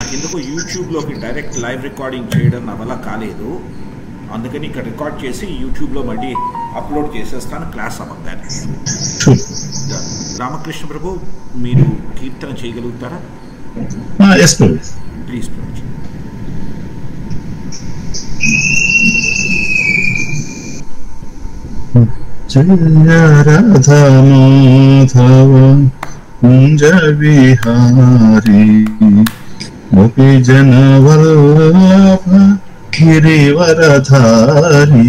నాకెందుకు యూట్యూబ్లోకి direct live recording చేయడం నా వల్ల కాలేదు. అందుకని ఇక్కడ రికార్డ్ చేసి యూట్యూబ్లో మళ్ళీ అప్లోడ్ చేసేస్తాను క్లాస్ అవ్వగానే. రామకృష్ణ ప్రభు, మీరు కీర్తన చేయగలుగుతారా? ప్లీజ్ ప్రభు. జయ రాధా మాధవ కుంజ విహారీ గోపీ జన వల్లభ గిరివరధారీ.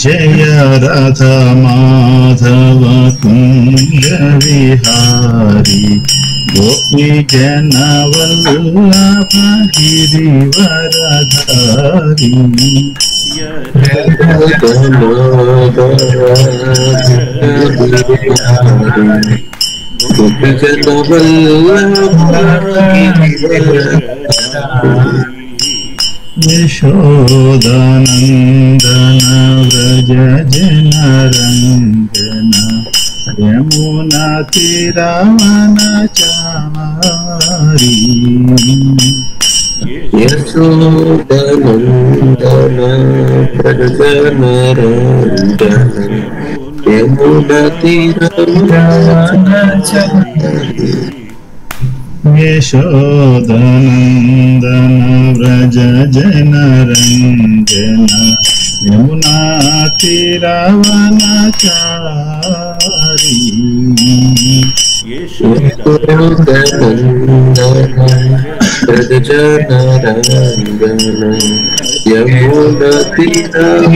జయ రాధా మాధవ కుంజ విహారీ గోపీ జన వల్లభ గిరివరధారీ. యశోదానందన వ్రజ జనరంజన యమునా తీరవనచారి. యశోదానందన వ్రజ జనరంజన యమునా తీరవనచారి. యశోదానందన వ్రజ జనరంజన యమునా తీరవనచారి. యశోదానందన వ్రజ జనరంజన యమునా తీరవనచారి.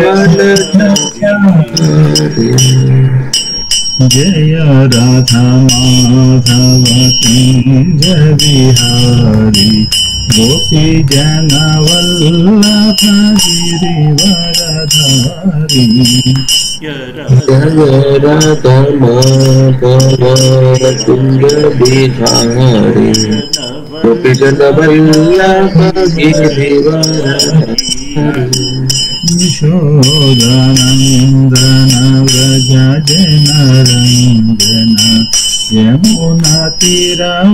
జయ రాధా మాధవ కుంజ విహారీ గోపీ జన వల్లభ గిరివరధారీ. జయ రాధా మాధవ కుంజ విహారీ గోపీ జన వల్లభ గిరివరధారీ. యశోదానందన వ్రజ జనరంజన యమునా తీరవనచారి.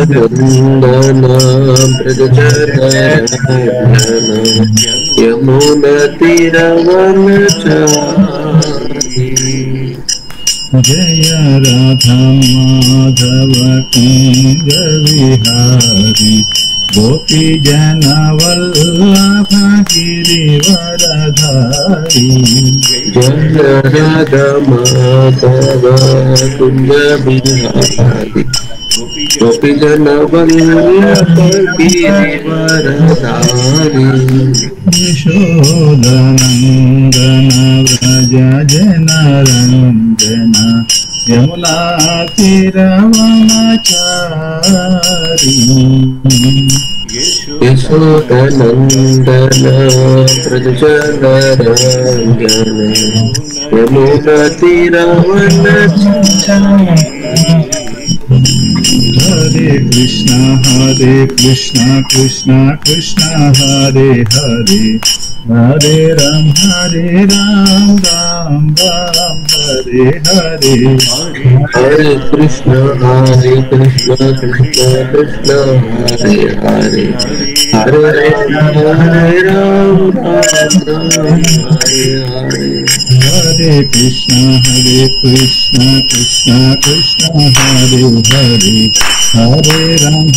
యశోదానందన వ్రజ జనరంజన యమునా తీరవనచారి. జయ రాధా మాధవ కుంజ విహారీ గోపీ జన వల్లభ గిరివరధారీ. జయ రాధా మాధవ కుంజ విహారీ గోపీ జన Vallabha గిరివరధారీ. యశోదానందన వ్రజ జనరంజన Yamuna తీరవనచారి. యశోదానందన వ్రజ జనరంజన Yamuna తీరవనచారి. Hare Krishna Krishna Krishna Hare Hare Hare Rama Rama Rama Hare Hare. Hare Krishna Krishna Krishna Hare Hare Hare Rama Rama Hare Hare. Hare Krishna Krishna Krishna Hare Hare Hare Rama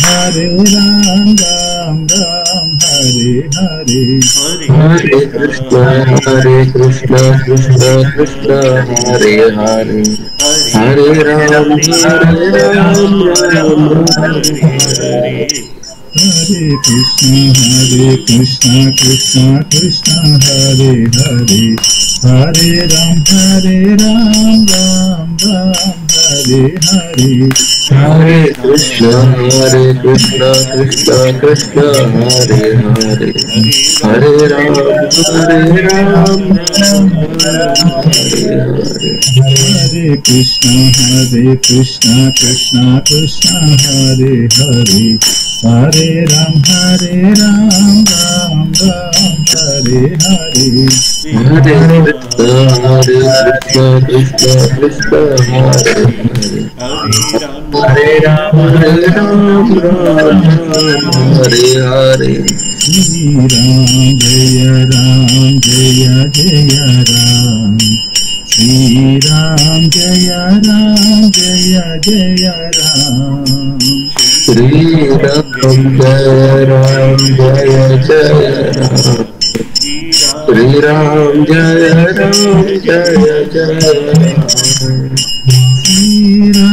Rama Rama Hare Hare. Hare Krishna Krishna Krishna Hare Hare Hare Rama Rama Rama Hare Hare. Hare Krishna Krishna Krishna Hare Hare Hare Ram Ram Hare Hare Hare Krishna Krishna Krishna Hare Hare Hare Ram Hare Hare Hare Krishna Krishna Krishna Hare Hare Hare Ram Hare Hare Hare Krishna Krishna Hare Hare Ram Hare Hare Shri Ram Jaya Ram Shri Ram Jaya Ram Shri Ram Jaya Ram Jaya Ram Shri Ram Jaya Ram Jaya Ram Shri Ram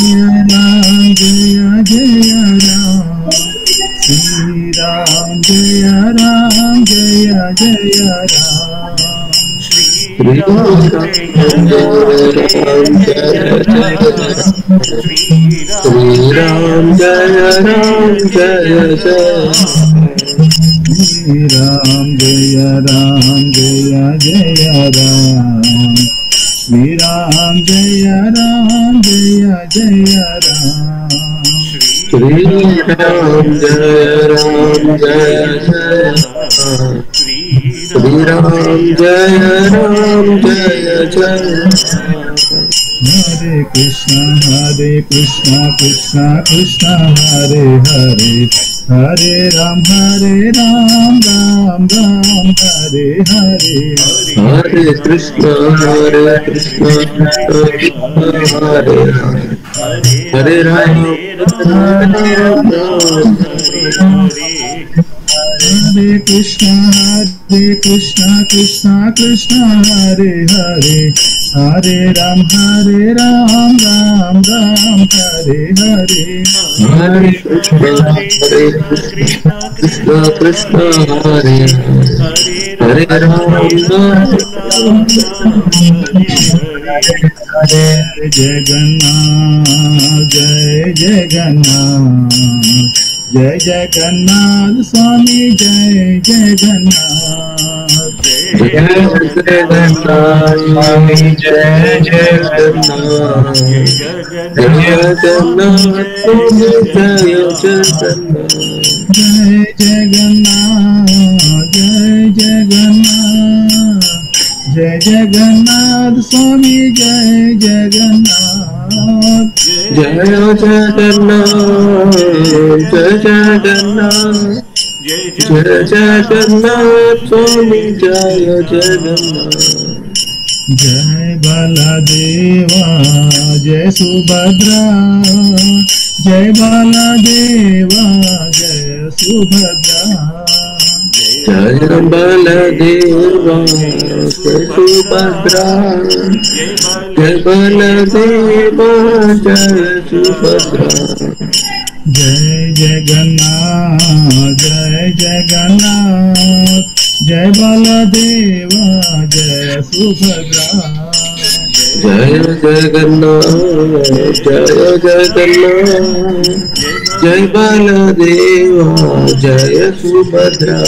Jaya Ram Shri Ram Jaya Ram Shri Ram Jaya Ram Jaya Shri Ram Jaya Ram Shri Ram Jaya Ram Shri Ram Jaya Ram Shri Ram Jaya Ram Hare Krishna Krishna Krishna Hare Hare Hare Ram Ram Hare Hare Hare Krishna Krishna Hare Hare Ram Hare Krishna Krishna Krishna Hare Hare Hare Ram Ram Hare Hare Hare Krishna Krishna Hare Hare Ram Jai Jagannath Jai Jagannath Swami Jai Jagannath Jai Jagannath Swami Jai Jagannath Jai Jagannath Swami Jai Jagannath Jai Jagannath Jai Jagannath Swami Jai Jagannath Jai Jagannath Jai Jagannath Jai Jagannath Swami Jai Jagannath Jai Baladeva Jai Subhadra Jai Baladeva Jai Subhadra Jai Baladeva Jai Subhadra Jai Baladeva Jai Subhadra Jai Jagannath Jai Baladeva Jai Subhadra Jai Jagannath Jai Baladeva Jai Subhadra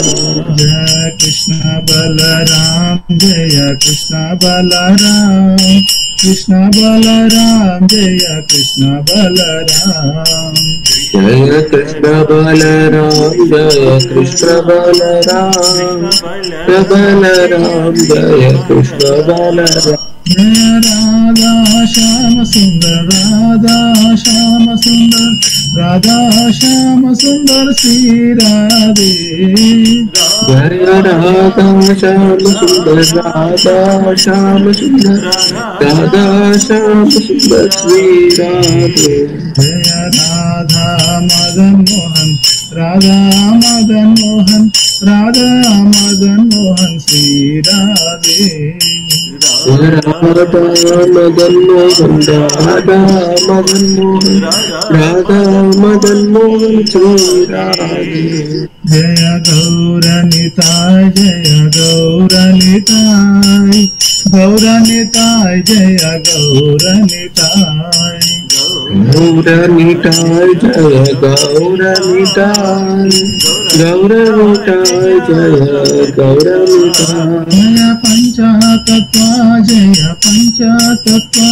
Jai Krishna Balaram Jaya Krishna Balaram Krishna Balaram Jaya Krishna Balaram Jaya Krishna Balaram Jaya Krishna Balaram Jaya Balaram Jaya Krishna Balaram Jaya Radha Shama Sundar Radha Shama Sundar Radha Shama Sundar Sri Radhe Jaya Radha Shama Sundar Radha Shama Sundar Radha Shama Sundar Sri Radhe Jaya Radha Madan Mohan Radha Madan Mohan Radha Madan Mohan Sri Radhe Radha Madan Mohan Radha Madan Mohan Radha Madan Mohan Shri Radhe जय गौरनिताय जय गौरनिताय गौरनिताय जय गौरनिताय गौरनिताय जय गौरनिताय गौरनिताय जय गौरनिताय जय पंचतत्वा जय पंचतत्वा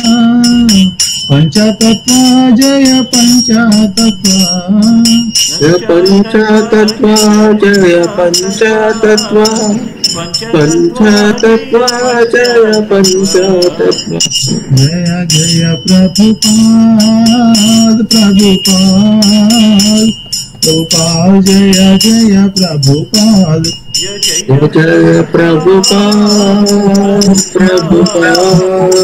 पंचतत्वा जय पंचतत्वा जय पंचतत्वा जय पंचतत्वा पंचतत्वा जय पंचतत्वा जय जय प्रभुपाद प्रभुपाद प्रभुपाद जय जय प्रभुपाद जय जय प्रभुपाद प्रभुपाद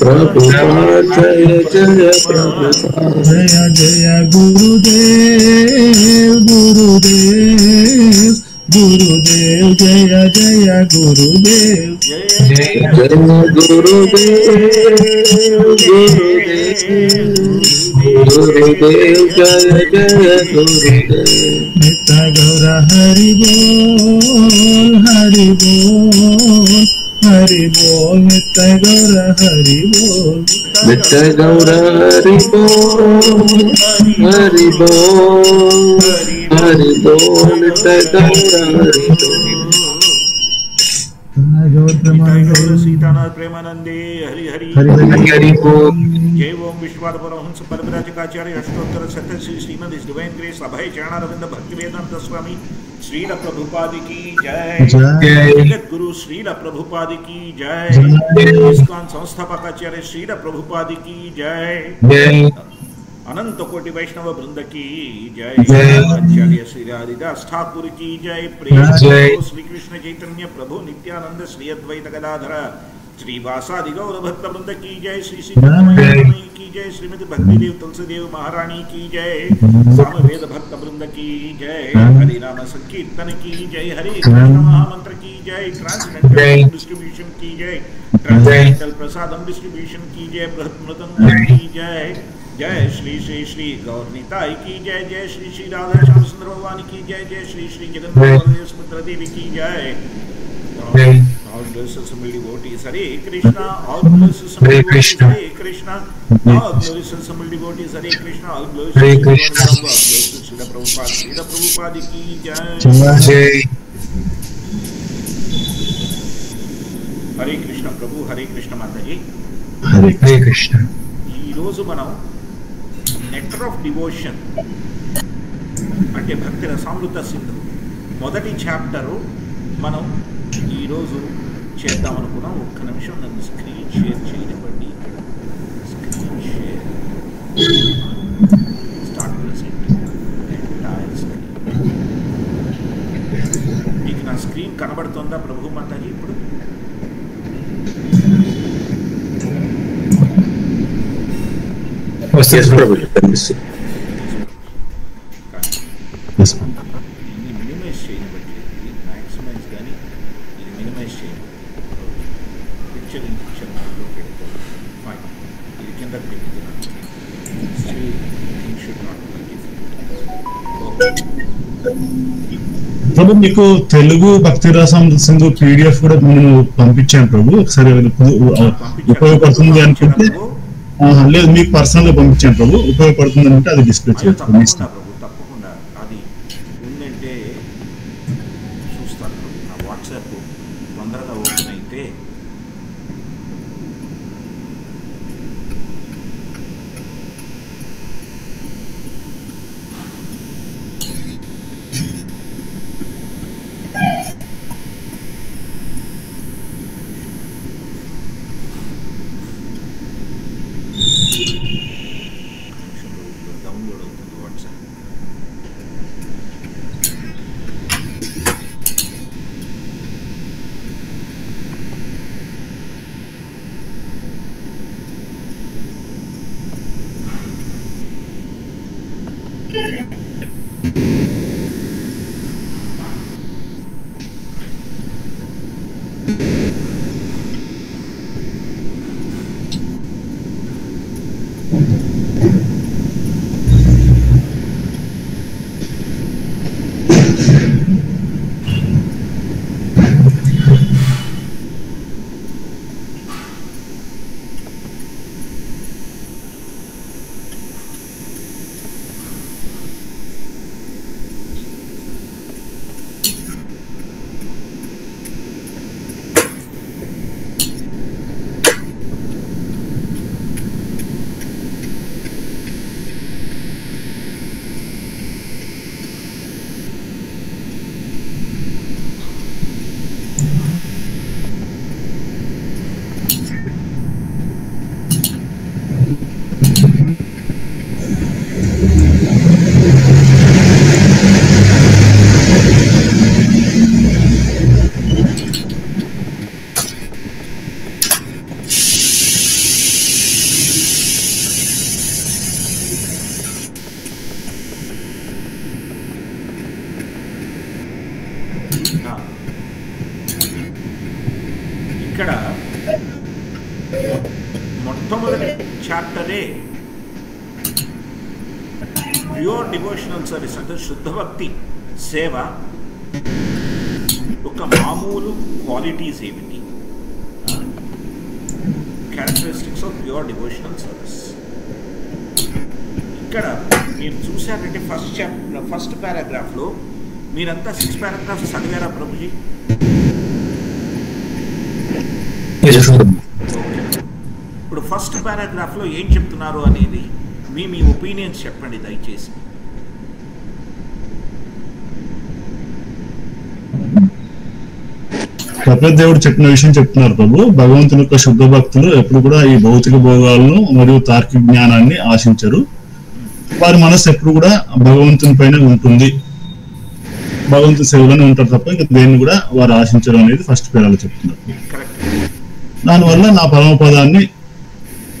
प्रभुपाद जय जय प्रभुपाद जय जय गुरुदेव गुरुदेव गुरुदेव जय जय गुरुदेव जय जय गुरुदेव गुरुदेव जय जय गुरुदेव नित्य गौर हरि बोल हरि बोल हरि बोल नित्य गौर हरि बोल नित्य गौर हरि बोल हरि बोल हरि बोल नित्य गौर हरि बोल सीतानाथ प्रेमानंदे हरि हरि हरि बोल जय ओम विश्वाद परमहंस परमराजकाचार्य अष्टोत्तर सत्य श्री श्रीमद डिवाइन ग्रेस अभय चरणारविंद भक्तिवेदांत स्वामी श्रील प्रभुपाद की जय जगत गुरु श्रील प्रभुपाद की जय इस्कॉन संस्थापकाचार्य श्रील प्रभुपाद की जय अनंत कोटि वैष्णव वृंद की जय आचार्य श्री हरिदास ठाकुर की जय प्रेम श्री कृष्ण चैतन्य प्रभु नित्यानंद श्री अद्वैत गदाधर श्रीवासादि गौर भक्त वृंद की जय श्री श्री की जय श्रीमती भक्तिदेव तुलसीदेव महारानी की जय सामवेद भक्त वृंद की जय हरिनाम संकीर्तन की जय हरे कृष्ण महामंत्र की जय ट्रांसडेंटल डिस्ट्रीब्यूशन की जय ट्रांसडेंटल प्रसादम डिस्ट्रीब्यूशन की जय बृहत मृदंग की जय जय श्री श्री श्री गौरनीताई की जय जय श्री श्री राधा श्याम सुंदर भगवान की जय जय श्री श्री जगन्नाथ सुभद्रा देवी की जय All blessings and devotees, Hare Krishna. All blessings and devotees, Hare Krishna. All blessings and devotees, Hare Krishna. All blessings and devotees, Srila Prabhupada की जय. हरे कृष्ण प्रभु हरे कृष्ण माताजी हरे कृष्ण ఈ రోజు మనం నెక్టర్ ఆఫ్ డివోషన్ అంటే భక్తి రసామృత సింధు మొదటి చాప్టర్ మనం ఈరోజు చేద్దాం అనుకున్నాం. ఒక్క నిమిషం నన్ను స్క్రీన్ షేర్ చేయనివ్వండి. Screen share start presenting entire screen. మీకు నా స్క్రీన్ కనబడుతుందా ప్రభు మాతాజీ? ఇప్పుడు మినిమైజ్ చేయనివ్వండి. ఇది మ్యాక్సిమైజ్ కానీ ఇది మినిమైజ్ చేయండి. పిక్చర్ ఇన్ పిక్చర్ మోడ్లో పెడతాం. ఫైన్. ఇది కింద పెడుతున్నాను. Still thing should not be Prabhu మీకు తెలుగు భక్తి రసం సింధు పీడిఎఫ్ కూడా నేను పంపించాను ప్రభు. ఒకసారి ఉపయోగపడుతుంది అనుకుంటే లేదు మీకు పర్సనల్ గా పంపించాను ప్రభు. ఉపయోగపడుతుంది అంటే అది డిస్ప్లే చేయొచ్చు. తప్పకుండా అది ఉందంటే చూస్తాను. నా వాట్సాప్ తొందరగా ఓపెన్ అయితే డౌన్లోడ్ అవుతుంది వాట్సాప్. ఇక్కడ మొట్టమొదటి చాప్టరే ప్యూర్ డివోషనల్ సర్వీస్ అంటే శుద్ధ భక్తి సేవ ఒక మామూలు క్వాలిటీస్ ఏమిటి, characteristics of pure devotional service. ఇక్కడ మీరు చూశారంటే ఫస్ట్ పారాగ్రాఫ్లో మీరంతా 6 పారాగ్రాఫ్స్ చదివారా ప్రభుజీ? ఇప్పుడు ఫస్ట్ పారాగ్రాఫ్లో ఏం చెప్తున్నారు అనేది మీ ఒపీనియన్స్ చెప్పండి దయచేసి. ప్రపంచ దేవుడు చెప్పిన విషయం చెప్తున్నారు ప్రభు. భగవంతుని యొక్క శుద్ధ భక్తులు ఎప్పుడు కూడా ఈ భౌతిక భోగాలను మరియు తార్కిక జ్ఞానాన్ని ఆశించరు. వారి మనసు ఎప్పుడు కూడా భగవంతుని పైన ఉంటుంది, భగవంతుని సేవలోనే ఉంటారు తప్ప ఇంకా దేన్ని కూడా వారు ఆశించరు అనేది ఫస్ట్ పేరాలు చెప్తున్నారు. దానివల్ల నా పరమపదాన్ని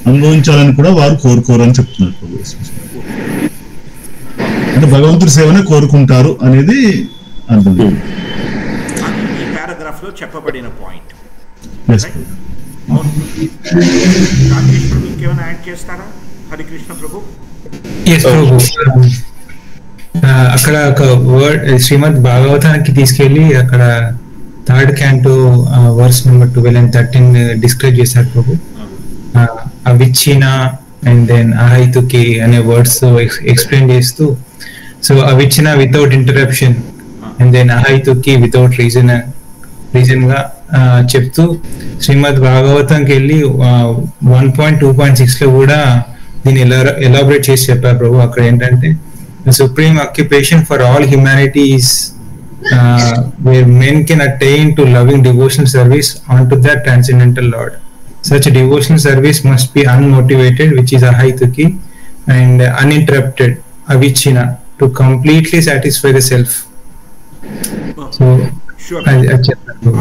అనుభవించాలని కూడా వారు కోరుకోరు అని చెప్తున్నారు ప్రభు. అంటే భగవంతుడి సేవనే కోరుకుంటారు అనేది అర్థం. పారాగ్రాఫ్లో చెప్పబడిన పాయింట్. Yes, రాకేష్ ప్రభు ఇంకేమైనా యాడ్ చేస్తారా? హరికృష్ణ ప్రభు. అక్కడ ఒక వర్డ్ శ్రీమద్ భాగవతానికి తీసుకెళ్లి అక్కడ 3rd canto verse number 12 and 13 describe చేశారు ప్రభు. అవిచ్చిన అండ్ దెన్ అహైతుకి అనే వర్డ్స్ ఎక్స్ప్లెయిన్ చేస్తూ, సో అవిచ్చిన వితౌట్ ఇంటరప్షన్ అండ్ దెన్ అహైతుకి వితౌట్ రీజన్ గా చెప్తూ శ్రీమద్ భాగవతంకి వెళ్ళి 1.2.6 లో కూడా దీన్ని ఎలాబరేట్ చేసి చెప్పారు ప్రభు. అక్కడ ఏంటంటే the supreme occupation for all humanity is where men can attain to loving devotional service unto their transcendental Lord. Such a devotional service must be unmotivated, which is ahaituki, and uninterrupted, avichina, to completely satisfy the self. So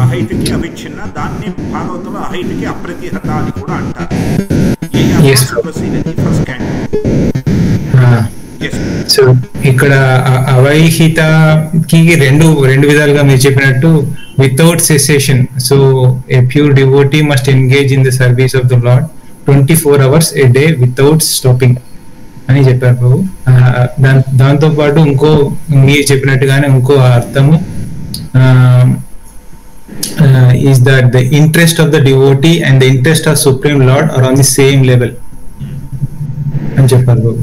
అహైతుకి అవిచ్ఛిన్న, దాన్ని భాగవతంలో అహైతుకి అప్రతిహత అని కూడా అంటారు. So ఇక్కడ అవైహితకి రెండు విధాలుగా మీరు చెప్పినట్టు without cessation. So A pure devotee must engage in the service of the lord 24 hours a day without stopping అని చెప్పారు ప్రభు. దాంతో పాటు ఇంకో మీరు చెప్పినట్టుగానే ఇంకో అర్థము is that the interest of the devotee and the interest of Supreme Lord are on the same level అని చెప్పారు బాబు.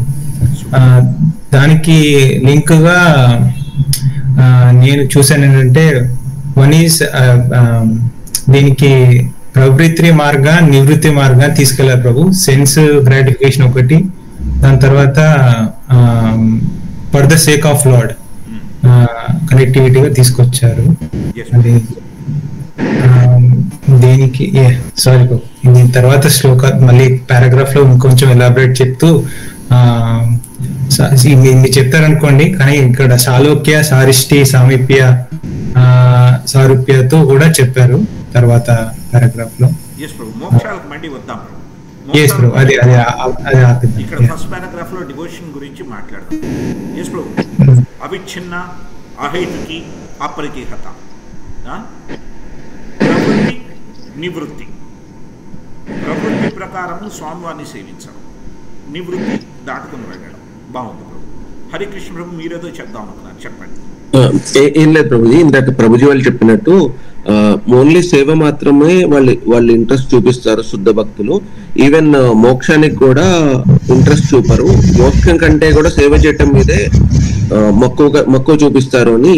దానికి లింక్ గా నేను చూసాను ఏంటంటే వన్ ఈజ్ దీనికి ప్రవృత్తి మార్గ నివృత్తి మార్గం తీసుకెళ్లారు ప్రభు. సెన్స్ గ్రాటిఫికేషన్ ఒకటి, దాని తర్వాత for the sake of Lord కనెక్టివిటీగా తీసుకొచ్చారు. అది దేనికి సారీ దీని తర్వాత శ్లోక మళ్ళీ పారాగ్రాఫ్ లో ఇంకొంచెం ఎలాబరేట్ చెప్తూ మీరు చెప్తారనుకోండి, కానీ ఇక్కడ సాలోక్య సారిష్టి సామీప్య సారూప్యతో కూడా చెప్పారు తర్వాత పారాగ్రాఫ్ లో. ఇక్కడ ఫస్ట్ పారాగ్రాఫ్ లో డివోషన్ గురించి మాట్లాడదాం. అవిచ్ఛిన్న, అహైతుకి, అప్రతిహత, ప్రవృత్తి నివృత్తి. ప్రవృత్తి ప్రకారం స్వామివారిని సేవించడం, నివృత్తి దాటుకుని వెళ్ళడం. బాగుంది ప్రభు. హరికృష్ణ ప్రభు మీరేదో చెప్దాం అనుకున్నారు, చెప్పండి. ఏం లేదు ప్రభుజీ, ఇందాక ప్రభుజీ వాళ్ళు చెప్పినట్టు ఓన్లీ సేవ మాత్రమే వాళ్ళు ఇంట్రెస్ట్ చూపిస్తారు శుద్ధ భక్తులు. ఈవెన్ మోక్షానికి కూడా ఇంట్రెస్ట్ చూపరు. మోక్షం కంటే కూడా సేవ చేయటం మీదే మక్కువ చూపిస్తారు అని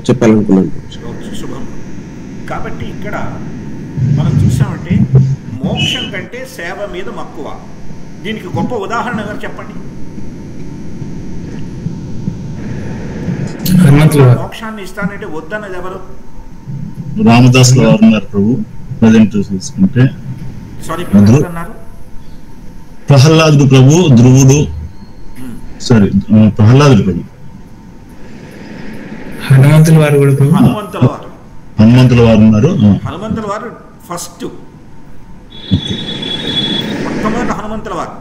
చెప్పాలనుకున్నాను. శుభం. కాబట్టి ఇక్కడ మనం చూసామంటే మోక్షం కంటే సేవ మీద మక్కువ. దీనికి గొప్ప ఉదాహరణ ఎవరు చెప్పండి? మోక్షాన్ని ఇస్తానంటే వద్దన్నది ఎవరు? రామదాస్ గారు ఉన్నారు ప్రభు. ప్రజెంట్ చూసుకుంటే సారీ ప్రహ్లాదుడు ప్రభు, ధ్రువుడు సారీ ప్రహ్లాదుడు ప్రభు, హనుమంతుల వారు కూడా ప్రభు, హనుమంతుల వారు ఉన్నారు. హనుమంతుల వారు ఫస్ట్, మొట్టమొదటి హనుమంతుల వారు.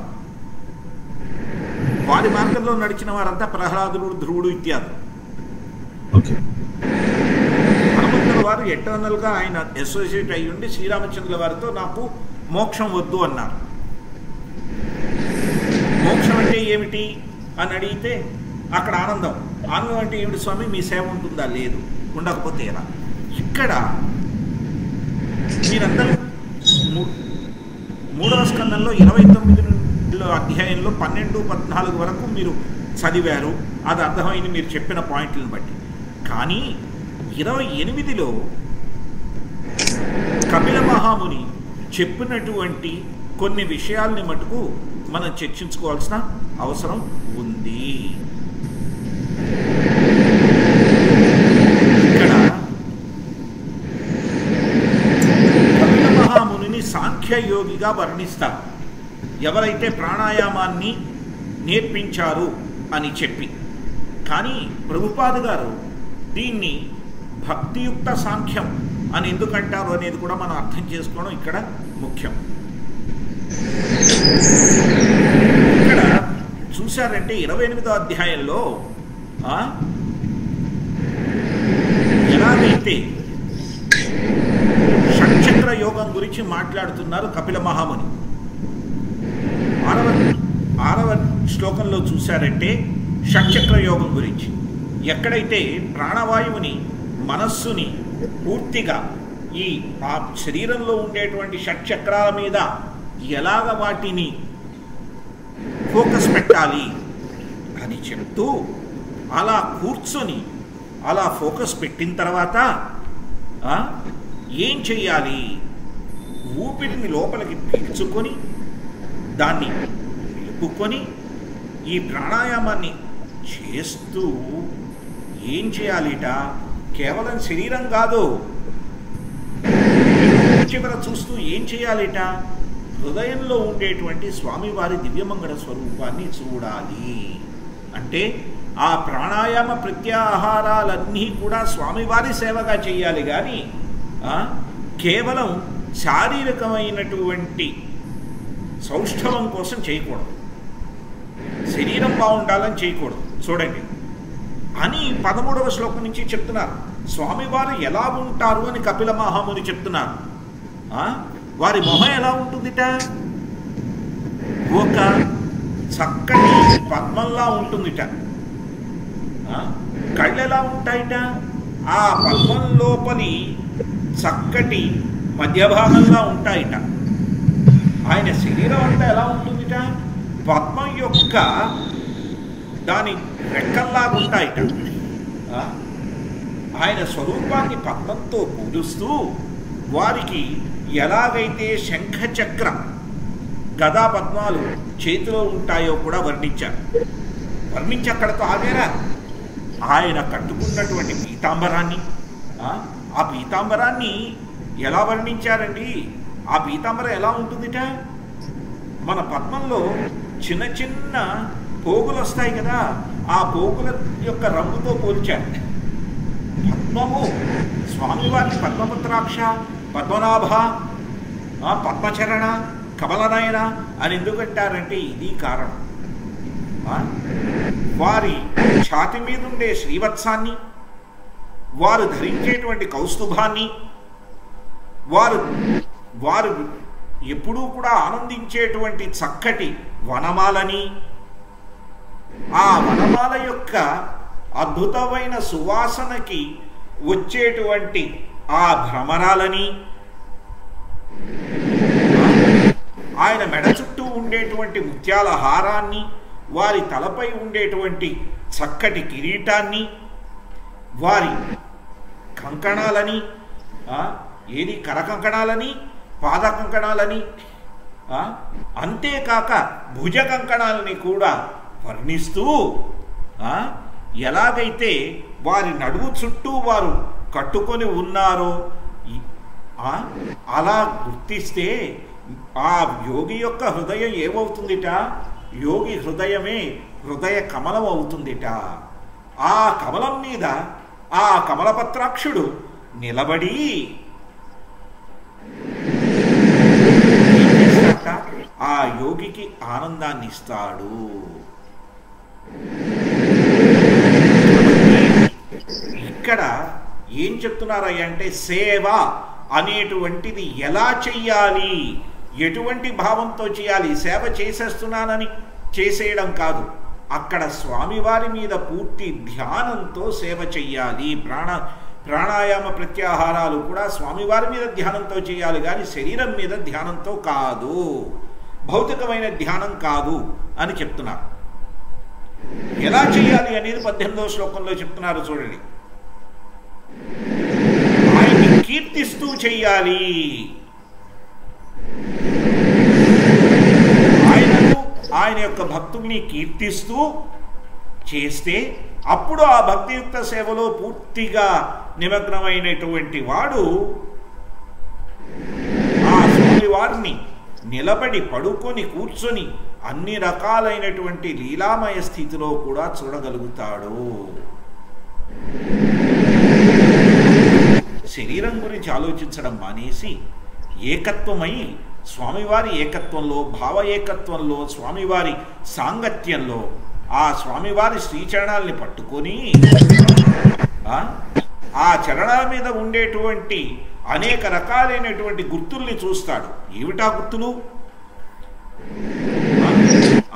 వారి మార్గంలో నడిచిన వారంతా ప్రహ్లాదుడు, ధ్రువుడు ఇత్యాది. హనుమంతుల వారు ఎటర్నల్గా ఆయన అసోసియేట్ అయ్యి ఉండి శ్రీరామచంద్రుల వారితో నాకు మోక్షం వద్దు అన్నారు. మోక్షం అంటే ఏమిటి అని అడిగితే అక్కడ ఆనందం. ఆనందం అంటే ఏమిటి స్వామి, మీ సేవ ఉంటుందా? లేదు. ఉండకపోతే ఎలా? ఇక్కడ మీరందరూ 3వ స్కందంలో 29 అధ్యాయంలో 12, 14 వరకు మీరు చదివారు. అది అర్థమైంది మీరు చెప్పిన పాయింట్లను బట్టి. కానీ 28లో కపిల మహాముని చెప్పినటువంటి కొన్ని విషయాల్ని మటుకు మనం చర్చించుకోవాల్సిన అవసరం ఉంది. ఇక్కడ కపిల మహామునిని సాంఖ్యయోగిగా వర్ణిస్తారు, ఎవరైతే ప్రాణాయామాన్ని నేర్పించారు అని చెప్పి. కానీ ప్రభుపాద గారు దీన్ని భక్తియుక్త సాంఖ్యం అని ఎందుకంటారు అనేది కూడా మనం అర్థం చేసుకోవడం ఇక్కడ ముఖ్యం. ఇక్కడ చూశారంటే 28వ అధ్యాయంలో ఎలాగైతే షట్చక్ర యోగం గురించి మాట్లాడుతున్నారు కపిల మహాముని. 6వ శ్లోకంలో చూశారంటే షట్చక్ర యోగం గురించి, ఎక్కడైతే ప్రాణవాయువుని మనస్సుని పూర్తిగా ఈ ఆ శరీరంలో ఉండేటువంటి షట్చక్రాల మీద ఎలాగ వాటిని ఫోకస్ పెట్టాలి అని చెప్తూ అలా కూర్చొని అలా ఫోకస్ పెట్టిన తర్వాత ఏం చెయ్యాలి, ఊపిరిని లోపలికి పీల్చుకొని దాన్ని నిలుపుకొని ఈ ప్రాణాయామాన్ని చేస్తూ ఏం చేయాలిట, కేవలం శరీరం కాదు, చివర చూస్తూ ఏం చేయాలిట, హృదయంలో ఉండేటువంటి స్వామివారి దివ్యమంగళ స్వరూపాన్ని చూడాలి. అంటే ఆ ప్రాణాయామ ప్రత్యాహారాలన్నీ కూడా స్వామివారి సేవగా చేయాలి. కానీ కేవలం శారీరకమైనటువంటి సౌష్ఠవం కోసం చేయకూడదు, శరీరం బాగుండాలని చేయకూడదు. చూడండి అని 13వ శ్లోకం నుంచి చెప్తున్నారు. స్వామివారు ఎలా ఉంటారు అని కపిల మహాముని చెప్తున్నారు. వారి మొహం ఎలా ఉంటుందిట, ఒక చక్కటి పద్మంలా ఉంటుందిట. కళ్ళు ఎలా ఉంటాయిట, ఆ పద్మం లోపలి చక్కటి మధ్య భాగంగా ఉంటాయిట. ఆయన శరీరం అంతా ఎలా ఉంటుందిట, పద్మం యొక్క దాని రెక్కల్లాగా ఉంటాయిట. ఆయన స్వరూపాన్ని పద్మంతో పూజిస్తూ వారికి ఎలాగైతే శంఖ చక్ర గదా పద్మాలు చేతిలో ఉంటాయో కూడా వర్ణించారు. వర్ణించి అక్కడతో ఆగారా, ఆయన కట్టుకున్నటువంటి పీతాంబరాన్ని, ఆ పీతాంబరాన్ని ఎలా వర్ణించారండి. ఆ పీతాంబరం ఎలా ఉంటుందిట, మన పద్మంలో చిన్న చిన్న పోగులు వస్తాయి కదా, ఆ పోగుల యొక్క రంగుతో పోల్చారు. పద్మము స్వామివారి పద్మపత్రాక్ష, పద్మనాభ, పద్మచరణ, కమలనయన అని ఎందుకంటారంటే ఇది కారణం. వారి ఛాతి మీద ఉండే శ్రీవత్సాన్ని, వారు ధరించేటువంటి కౌస్తుభాన్ని, వారు ఎప్పుడూ కూడా ఆనందించేటువంటి చక్కటి వనమాలని, ఆ వనమాల యొక్క అద్భుతమైన సువాసనకి వచ్చేటువంటి ఆ భ్రమరాలని, ఆయన మెడ చుట్టూ ఉండేటువంటి ముత్యాల హారాన్ని, వారి తలపై ఉండేటువంటి చక్కటి కిరీటాన్ని, వారి కంకణాలని, ఏది కర కంకణాలని, పాద కంకణాలని, అంతేకాక భుజ కంకణాలని కూడా వర్ణిస్తూ ఎలాగైతే వారి నడుము చుట్టూ వారు కట్టుకొని ఉన్నారో అలా గుర్తిస్తే ఆ యోగి యొక్క హృదయం ఏమవుతుందిట, యోగి హృదయమే హృదయ కమలం అవుతుందిట. ఆ కమలం మీద ఆ కమలపత్రాక్షుడు నిలబడి ఆ యోగికి ఆనందాన్ని ఇస్తాడు. ఇక్కడ ఏం చెప్తున్నారయ్యా అంటే సేవ అనేటువంటిది ఎలా చెయ్యాలి, ఎటువంటి భావంతో చేయాలి. సేవ చేసేస్తున్నానని చేసేయడం కాదు, అక్కడ స్వామివారి మీద పూర్తి ధ్యానంతో సేవ చెయ్యాలి. ప్రాణాయామ ప్రత్యాహారాలు కూడా స్వామివారి మీద ధ్యానంతో చేయాలి, కానీ శరీరం మీద ధ్యానంతో కాదు, భౌతికమైన ధ్యానం కాదు అని చెప్తున్నారు. ఎలా చేయాలి అనేది 18వ శ్లోకంలో చెప్తున్నారు చూడండి. ఆయన్ని కీర్తిస్తూ చెయ్యాలి. ఆయన యొక్క భక్తుల్ని కీర్తిస్తూ చేస్తే అప్పుడు ఆ భక్తియుక్త సేవలో పూర్తిగా నిమగ్నమైనటువంటి వాడు ఆ స్వామివారిని నిలబడి పడుకొని కూర్చొని అన్ని రకాలైనటువంటి లీలామయ స్థితిలో కూడా చూడగలుగుతాడు. శరీరం గురించి ఆలోచించడం మానేసి ఏకత్వమై స్వామివారి ఏకత్వంలో, భావ ఏకత్వంలో, స్వామివారి సాంగత్యంలో ఆ స్వామివారి శ్రీచరణాల్ని పట్టుకొని ఆ చరణాల మీద ఉండేటువంటి అనేక రకాలైనటువంటి గుర్తుల్ని చూస్తాడు. ఏమిటా గుర్తులు?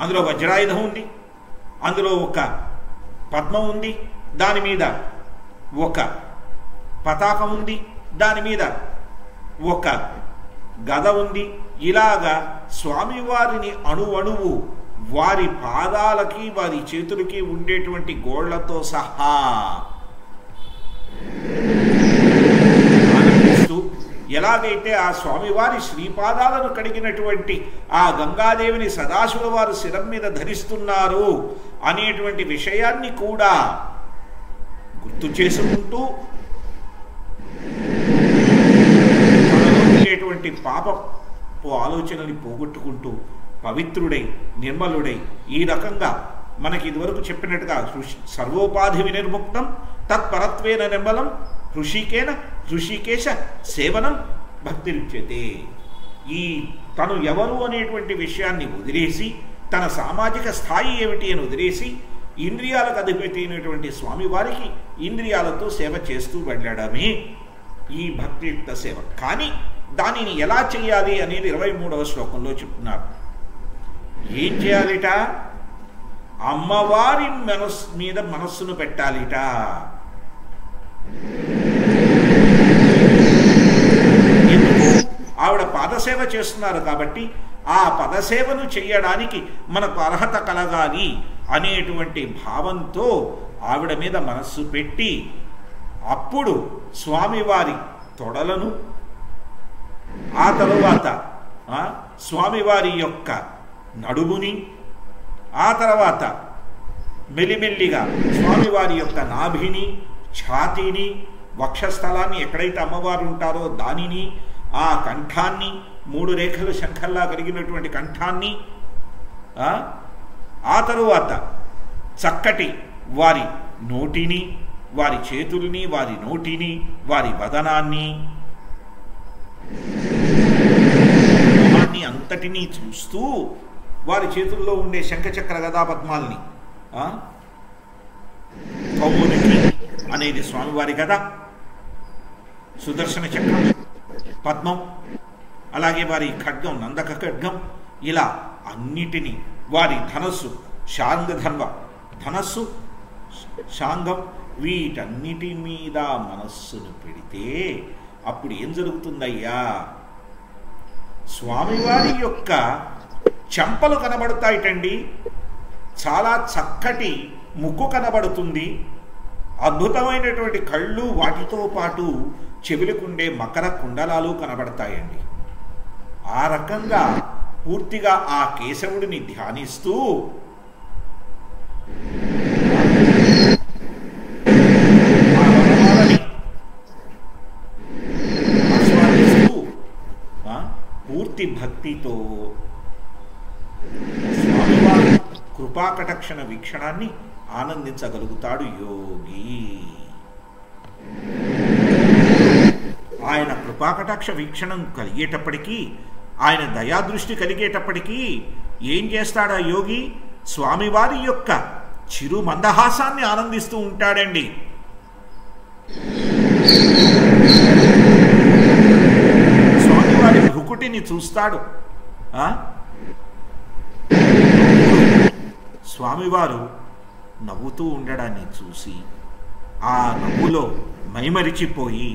అందులో వజ్రాయుధం ఉంది, అందులో ఒక పద్మం ఉంది, దాని మీద ఒక పతాకం ఉంది, దాని మీద ఒక గద ఉంది. ఇలాగా స్వామివారిని అణువణువు వారి పాదాలకి వారి చేతులకి ఉండేటువంటి గోళ్లతో సహా ఆనందిస్తూ, ఎలాగైతే ఆ స్వామివారి శ్రీపాదాలను కడిగినటువంటి ఆ గంగాదేవిని సదాశివ వారు శిరం మీద ధరిస్తున్నారు అనేటువంటి విషయాన్ని కూడా గుర్తు చేసుకుంటూ ఉండేటువంటి పాపపు ఆలోచనల్ని పోగొట్టుకుంటూ పవిత్రుడై నిర్మలుడై ఈ రకంగా మనకి ఇదివరకు చెప్పినట్టుగా సర్వోపాధి వినిర్ముక్తం తత్పరత్వేన నిర్మలం హృషికేశ సేవనం భక్తిరుచ్యతే. ఈ తను ఎవరు అనేటువంటి విషయాన్ని వదిలేసి, తన సామాజిక స్థాయి ఏమిటి అని వదిలేసి, ఇంద్రియాలకు అధిపతి అయినటువంటి స్వామివారికి ఇంద్రియాలతో సేవ చేస్తూ వెళ్ళడమే ఈ భక్తియుక్త సేవ. కానీ దానిని ఎలా చేయాలి అనేది 23వ శ్లోకంలో చెప్తున్నారు. ఏం చేయాలిట? అమ్మవారి మీద మనస్సును పెట్టాలిట. ఎందుకు? ఆవిడ పాదసేవ చేస్తున్నారు కాబట్టి ఆ పదసేవను చెయ్యడానికి మనకు అర్హత కలగాలి అనేటువంటి భావంతో ఆవిడ మీద మనస్సు పెట్టి అప్పుడు స్వామివారి తొడలను, ఆ తరువాత స్వామివారి యొక్క నడుముని, ఆ తర్వాత మెల్లిమెల్లిగా స్వామివారి యొక్క నాభిని, ఛాతీని, వక్షస్థలాన్ని, ఎక్కడైతే అమ్మవారు ఉంటారో దానిని, ఆ కంఠాన్ని, 3 రేఖలు శంఖల్లా కలిగినటువంటి కంఠాన్ని, ఆ తరువాత చక్కటి వారి నోటిని, వారి చేతుల్ని, వారి నోటిని, వారి వదనాన్ని అంతటినీ చూస్తూ వారి చేతుల్లో ఉండే శంఖచక్ర గదా పద్మాల్ని, కౌముదికి అనేది స్వామివారి గద, సుదర్శన చక్రం, పద్మం, అలాగే వారి ఖడ్గం నందక ఖడ్గం, ఇలా అన్నిటినీ, వారి ధనస్సు ధనస్సు శాంగం, వీటన్నిటి మీద మనస్సును పెడితే అప్పుడు ఏం జరుగుతుందయ్యా? స్వామివారి యొక్క చెంపలు కనబడతాయిటండి, చాలా చక్కటి ముక్కు కనబడుతుంది, అద్భుతమైనటువంటి కళ్ళు, వాటితో పాటు చెవులకుండే మకర కుండలాలు కనబడతాయండి. ఆ రకంగా పూర్తిగా ఆ కేశవుడిని ధ్యానిస్తూ ఆస్వాదిస్తూ పూర్తి భక్తితో స్వామివారి కృపాకటాక్షణ వీక్షణాన్ని ఆనందించగలుగుతాడు యోగి. ఆయన కృపాకటాక్ష వీక్షణం కలిగేటప్పటికీ, ఆయన దయాదృష్టి కలిగేటప్పటికీ ఏం చేస్తాడా యోగి? స్వామివారి యొక్క చిరు మందహాసాన్ని ఆనందిస్తూ ఉంటాడండి. స్వామివారి భృకుటిని చూస్తాడు. స్వామివారు నవ్వుతూ ఉండడాన్ని చూసి ఆ నవ్వులో మైమరిచిపోయి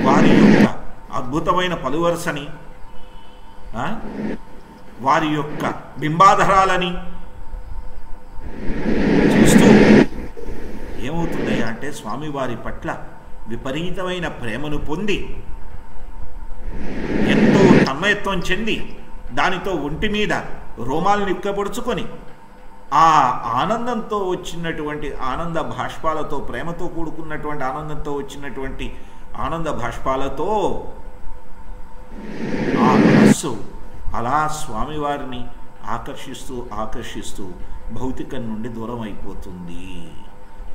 వారి యొక్క అద్భుతమైన పలువరసని, వారి యొక్క బింబాధరాలని చూస్తూ ఏమవుతుందయ్యా అంటే స్వామివారి పట్ల విపరీతమైన ప్రేమను పొంది ఎంతో తన్మయత్వం చెంది దానితో ఒంటి మీద రోమాలను ఇక్కపొడుచుకొని ఆ ఆనందంతో వచ్చినటువంటి ఆనంద భాష్పాలతో, ప్రేమతో కూడుకున్నటువంటి ఆనందంతో వచ్చినటువంటి ఆనంద భాష్పాలతో ఆ మనస్సు అలా స్వామివారిని ఆకర్షిస్తూ ఆకర్షిస్తూ భౌతికం నుండి దూరం అయిపోతుంది.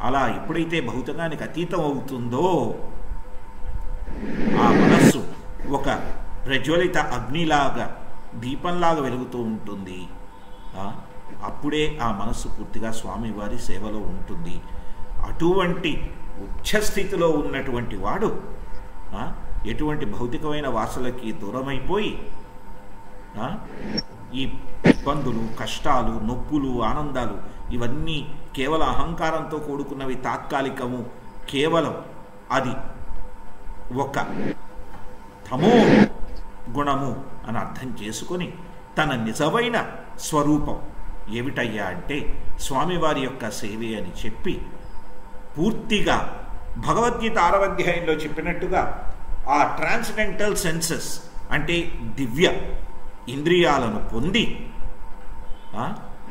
అలా ఎప్పుడైతే భౌతికానికి అతీతం అవుతుందో ఆ మనస్సు ఒక ప్రజ్వలిత అగ్నిలాగా, దీపంలాగా వెలుగుతూ ఉంటుంది. అప్పుడే ఆ మనస్సు పూర్తిగా స్వామివారి సేవలో ఉంటుంది. అటువంటి ఉచ్చస్థితిలో ఉన్నటువంటి వాడు ఎటువంటి భౌతికమైన వాసనలకి దూరమైపోయి ఈ ఇబ్బందులు, కష్టాలు, నొప్పులు, ఆనందాలు ఇవన్నీ కేవలం అహంకారంతో కూడుకున్నవి, తాత్కాలికము, కేవలం అది ఒక తమో గుణము అని అర్థం చేసుకొని తన నిజమైన స్వరూపం ఏమిటయ్యా అంటే స్వామివారి యొక్క సేవే అని చెప్పి పూర్తిగా భగవద్గీత 6వ అధ్యాయంలో చెప్పినట్టుగా ఆ ట్రాన్స్డెంటల్ సెన్సెస్ అంటే దివ్య ఇంద్రియాలను పొంది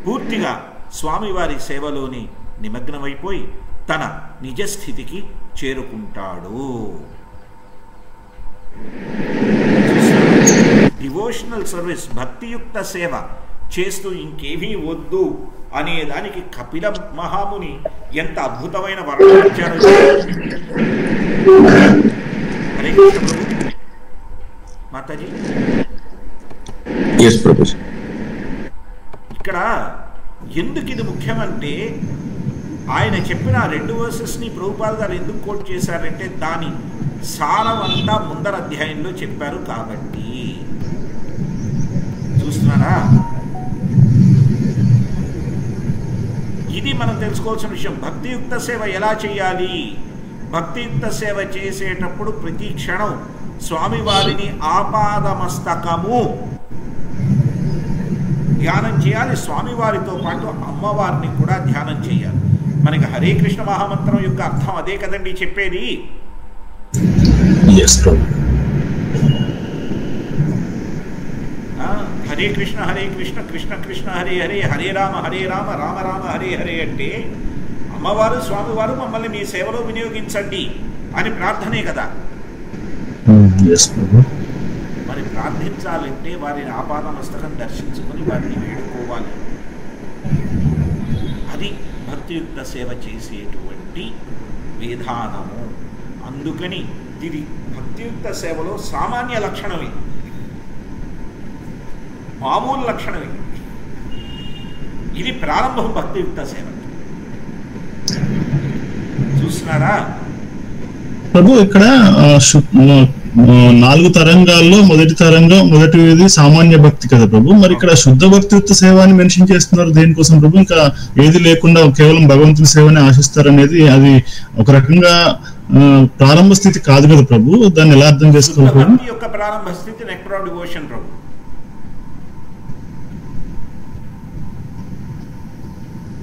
పూర్తిగా స్వామివారి సేవలోని నిమగ్నమైపోయి తన నిజస్థితికి చేరుకుంటాడు. డివోషనల్ సర్వీస్, భక్తియుక్త సేవ చేస్తూ ఇంకేమీ వద్దు అనేదానికి కపిల మహాముని ఎంత అద్భుతమైన వర్ణన ఇచ్చాడో. హరే కృష్ణ ప్రభు. మాతాజీ ఇక్కడ ఎందుకు ఇది ముఖ్యమంటే ఆయన చెప్పిన 2 వర్సెస్ని ప్రభుపాల్ గారు ఎందుకు కోట్ చేశారంటే దాని సారమంతా ముందర అధ్యాయంలో చెప్పారు కాబట్టి. చూస్తున్నారా, ఇది మనం తెలుసుకోవాల్సిన విషయం. భక్తియుక్త సేవ ఎలా చేయాలి? భక్తియుక్త సేవ చేసేటప్పుడు ప్రతి క్షణం స్వామివారిని ఆపాదమస్తకము ధ్యానం చేయాలి. స్వామివారితో పాటు అమ్మవారిని కూడా ధ్యానం చేయాలి. మనకి హరే కృష్ణ మహామంత్రం యొక్క అర్థం అదే కదండి చెప్పేది. హరే కృష్ణ హరే కృష్ణ కృష్ణ కృష్ణ హరే హరే, హరే రామ రామ రామ హరే హరే అంటే అమ్మవారు స్వామివారు మమ్మల్ని మీ సేవలో వినియోగించండి అని ప్రార్థనే కదా. మరి ప్రార్థించాలంటే వారిని ఆపాదమస్తకం దర్శించుకొని వారిని వేడుకోవాలి. అది భక్తియుక్త సేవ చేసేటువంటి విధానము. అందుకని ఇది భక్తియుక్త సేవలో సామాన్య లక్షణం, ఇది మామూలు లక్షణం, ఇది ప్రారంభం భక్తియుక్త సేవ. చూస్తున్నారా ప్రభు, ఇక్కడ 4 తరంగాల్లో మొదటిది సామాన్య భక్తి కదా ప్రభు. మరి ఇక్కడ శుద్ధ భక్తియుక్త సేవ అని మెన్షన్ చేస్తున్నారు దేనికోసం ప్రభు? ఇంకా ఏది లేకుండా కేవలం భగవంతుని సేవని ఆశిస్తారనేది అది ఒక రకంగా ప్రారంభ స్థితి కాదు కదా ప్రభు. దాన్ని ఎలా అర్థం చేసుకోవాలి? భక్తి యొక్క ప్రారంభ స్థితి nectar of devotion Prabhu.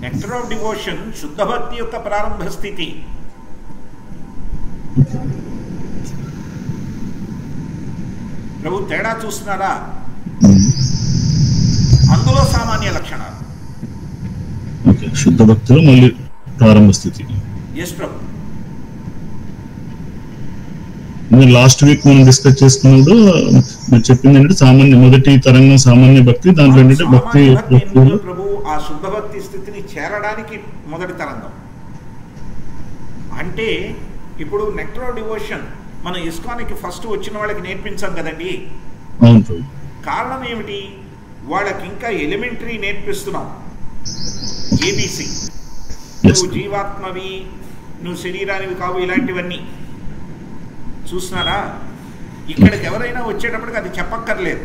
Nectar of devotion శుద్ధ భక్తి యొక్క ప్రారంభ స్థితి. ప్రభు తేడా చూస్తున్నారా? అందులో సామాన్య లక్షణాలు, శుద్ధ భక్తిలో మళ్ళీ ప్రారంభ స్థితి. ఎస్ ప్రభు. లాస్ట్ వీక్ మనం డిస్కస్ చేసుకున్నప్పుడు మీరు చెప్పింది ఏంటంటే మొదటి తరంగం సామాన్య భక్తి, దాంట్లో ఏంటంటే భక్తి ప్రభు ఆ శుద్ధ భక్తి స్థితిని చేరడానికి మొదటి తరంగం. అంటే ఇప్పుడు నెక్టర్ ఆఫ్ డివోషన్ మన ఇస్కాన్కి ఫస్ట్ వచ్చిన వాళ్ళకి నేర్పించాం కదండి. కారణం ఏమిటి? వాళ్ళకి ఇంకా ఎలిమెంటరీ నేర్పిస్తున్నాం, ఏబిసి. నువ్వు జీవాత్మవి, నువ్వు శరీరానివి కావు, ఇలాంటివన్నీ చూస్తున్నారా. ఇక్కడికి ఎవరైనా వచ్చేటప్పటికి అది చెప్పక్కర్లేదు,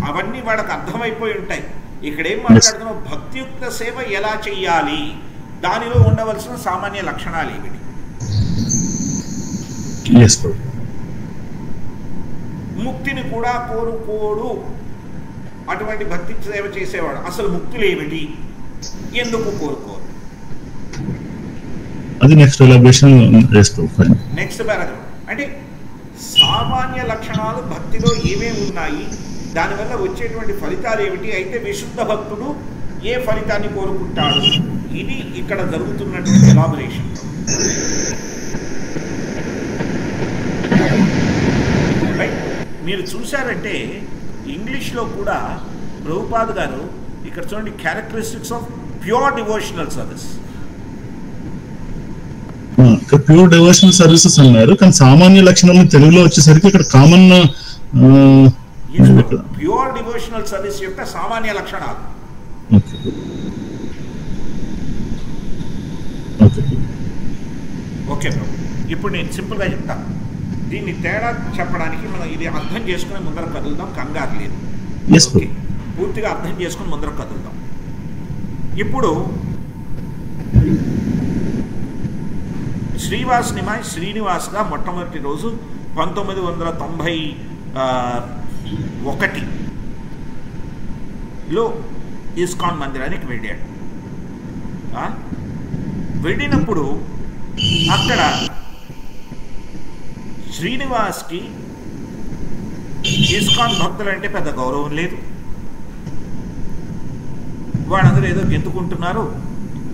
అవన్నీ వాళ్ళకి అర్థమైపోయి ఉంటాయి. ఇక్కడ ఏం మాట్లాడుతున్నావు, భక్తియుక్త సేవ ఎలా చెయ్యాలి, దానిలో ఉండవలసిన సామాన్య లక్షణాలు ఏమిటి. ముక్తిని కూడా కోరుకోడు అటువంటి భక్తి సేవ చేసేవాడు. అసలు ముక్తులు ఏమిటి, ఎందుకు కోరుకోరు, అది నెక్స్ట్ ఎలాబరేషన్ నెక్స్ట్ పారాగ్రాఫ్. అంటే సామాన్య లక్షణాలు భక్తిలో ఏమేమి ఉన్నాయి, దానివల్ల వచ్చేటువంటి ఫలితాలు ఏమిటి, అయితే విశుద్ధ భక్తుడు ఏ ఫలితాన్ని కోరుకుంటాడు, ఇది ఇక్కడ జరుగుతున్నటువంటి ఎలాబరేషన్. మీరు చూశారంటే ఇంగ్లీష్లో కూడా ప్రభుపాద్ గారు ఇక్కడ చూడండి, characteristics of pure devotional service, pure devotional services అన్నారు. కానీ సామాన్య లక్షణాలను తెలుగులో వచ్చేసరికి ఇక్కడ కామన్ ప్యూర్ డివోషనల్ సర్వీస్ యొక్క సామాన్య లక్షణాలు. ఓకే ప్రభు, ఇప్పుడు నేను సింపుల్గా చెప్తాను. దీన్ని తేడా చెప్పడానికి మనం ఇది అర్థం చేసుకుని ముందర కదులుదాం, కంగారు లేదు. ఓకే, పూర్తిగా అర్థం చేసుకుని ముందర కదులుదాం. ఇప్పుడు శ్రీవాస్ నిమాయ్ శ్రీనివాస్గా మొట్టమొదటి రోజు 1991లో ఇస్కాన్ మందిరానికి వెళ్ళాడు. వెళ్ళినప్పుడు అక్కడ శ్రీనివాస్కి ఇస్కాన్ భక్తులంటే పెద్ద గౌరవం లేదు. వాళ్ళందరూ ఏదో గెంతుకుంటున్నారు.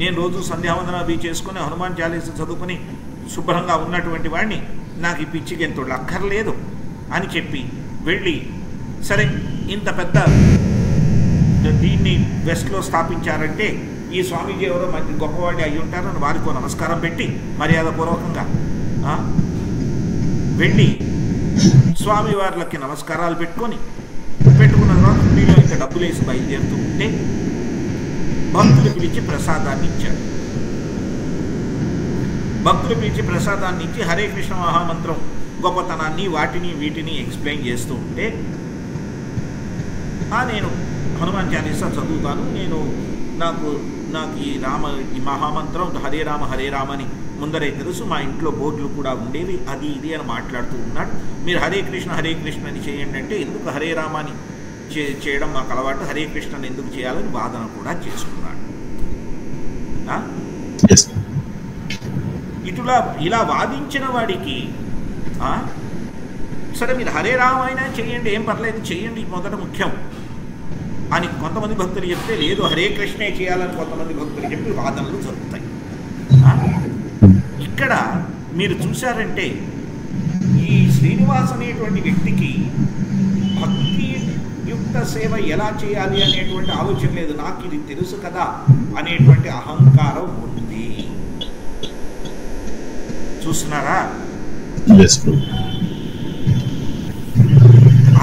నేను రోజు సంధ్యావందన అవి చేసుకుని హనుమాన్ చాలీస చదువుకుని శుభ్రంగా ఉన్నటువంటి వాడిని నాకు ఈ పిచ్చి గెంతుడు అక్కర్లేదు అని చెప్పి వెళ్ళి, సరే ఇంత పెద్ద దీన్ని వెస్ట్లో స్థాపించారంటే ఈ స్వామీజీ ఎవరో మంచి గొప్పవాడి అయి ఉంటారని వారికో నమస్కారం పెట్టి మర్యాదపూర్వకంగా వెళ్ళి స్వామి వార్లకి నమస్కారాలు పెట్టుకున్న తర్వాత హుండీలో ఇంకా డబ్బులు వేసి బయలుదేరుతూ ఉంటే భక్తులు పిలిచి ప్రసాదాన్ని ఇచ్చాడు. భక్తులు పిలిచి ప్రసాదాన్ని ఇచ్చి హరే కృష్ణ మహామంత్రం గొప్పతనాన్ని వీటిని ఎక్స్ప్లెయిన్ చేస్తూ ఉంటే, నేను హనుమాన్ చాలీసా చదువుతాను, నాకు ఈ మహామంత్రం హరే రామ అని ముందరే తెలుసు, మా ఇంట్లో బోర్డులు కూడా ఉండేవి, అది ఇది అని మాట్లాడుతూ ఉన్నాడు. మీరు హరే కృష్ణ అని చేయండి అంటే, ఎందుకు హరే రామాని చేయడం మాకు అలవాటు, హరే కృష్ణని ఎందుకు చేయాలని వాదన కూడా చేసుకున్నాడు. ఇలా వాదించిన వాడికి సరే మీరు హరే రామ అయినా చేయండి, ఏం పర్లేదు చేయండి, మొదట ముఖ్యం అని కొంతమంది భక్తులు చెప్తే, లేదు హరే కృష్ణే చేయాలని కొంతమంది భక్తులు చెప్పి వాదనలు జరుగుతాయి. ఇక్కడ మీరు చూశారంటే ఈ శ్రీనివాస్ అనేటువంటి వ్యక్తికి భక్తియుక్త సేవ ఎలా చేయాలి అనేటువంటి ఆలోచన లేదు, నాకు ఇది తెలుసు కదా అనేటువంటి అహంకారం ఉంది. చూస్తున్నారా?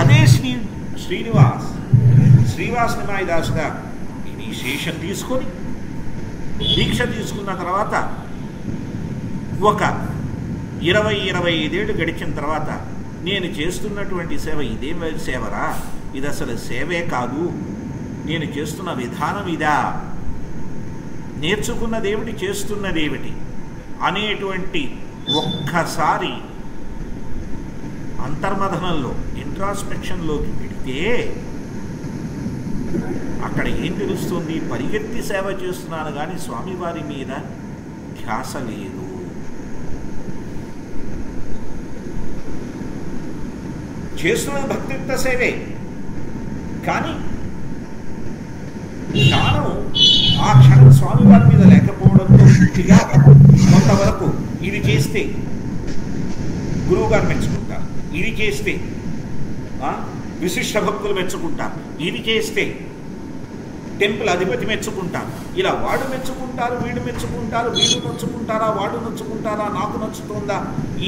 అదే శ్రీవాస్ నిమాయ్ దాస్ గారు ఇనిషియేషన్ తీసుకొని దీక్ష తీసుకున్న తర్వాత ఒక 20-25 ఏళ్ళు గడిచిన తర్వాత, నేను చేస్తున్నటువంటి సేవ ఇదేం సేవరా, ఇది అసలు సేవే కాదు, నేను చేస్తున్న విధానం ఇదా, నేర్చుకున్నదేమిటి చేస్తున్నదేమిటి అనేటువంటి ఒక్కసారి అంతర్మథనంలో ఇంట్రాస్పెక్షన్లోకి పెడితే అక్కడ ఏం తెలుస్తుంది, పరిగెత్తి సేవ చేస్తున్నాను కానీ స్వామివారి మీద ధ్యాస లేదు. చేస్తున్నది భక్తియుక్త సేవే, కానీ ధ్యానం ఆ క్షణం స్వామివారి మీద లేకపోవడంతో పూర్తిగా కొంతవరకు ఇది చేస్తే గురువుగారు మెచ్చుకుంటారు, ఇది చేస్తే విశిష్ట భక్తులు మెచ్చుకుంటారు, ఇది చేస్తే టెంపుల్ అధిపతి మెచ్చుకుంటారు, ఇలా వాడు మెచ్చుకుంటారు, వీడు మెచ్చుకుంటారు, వీడు నచ్చుకుంటారా, వాడు నచ్చుకుంటారా, నాకు నచ్చుతుందా,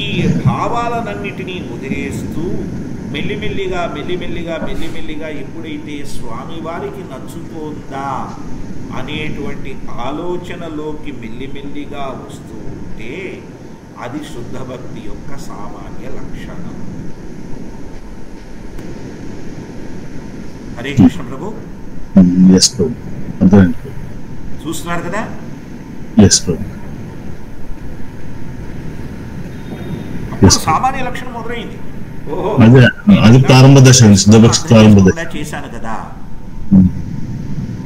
ఈ భావాలన్నిటినీ వదిలేస్తూ మెల్లిమెల్లిగా ఎప్పుడైతే స్వామివారికి నచ్చుతోందా, అనేటువంటి ఆలోచనలోకి మెల్లిమెల్లిగా వస్తూ ఉంటే అది శుద్ధ భక్తి యొక్క సామాన్య లక్షణం. హరే కృష్ణ ప్రభు. చూస్తున్నారు కదా. సామాన్య లక్షణం మొదలైంది. అది ప్రారంభ దశ, ప్రారంభ దశ చేశాను కదా.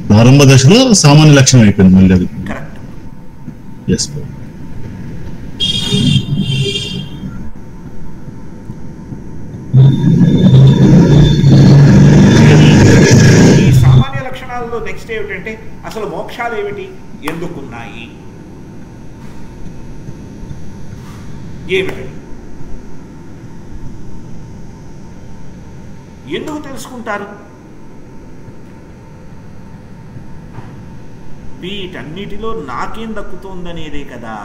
ప్రారంభ దశలో సామాన్య లక్షణం అయిపోయింది మళ్ళీ. అది కరెక్ట్. ఈ సామాన్య లక్షణాల్లో నెక్స్ట్ ఏమిటంటే అసలు మోక్షాలు ఏమిటి, ఎందుకున్నాయి, ఏమిటి, ఎందుకు తెలుసుకుంటారు? వీటన్నిటిలో నాకేం దక్కుతోందనేదే కదా.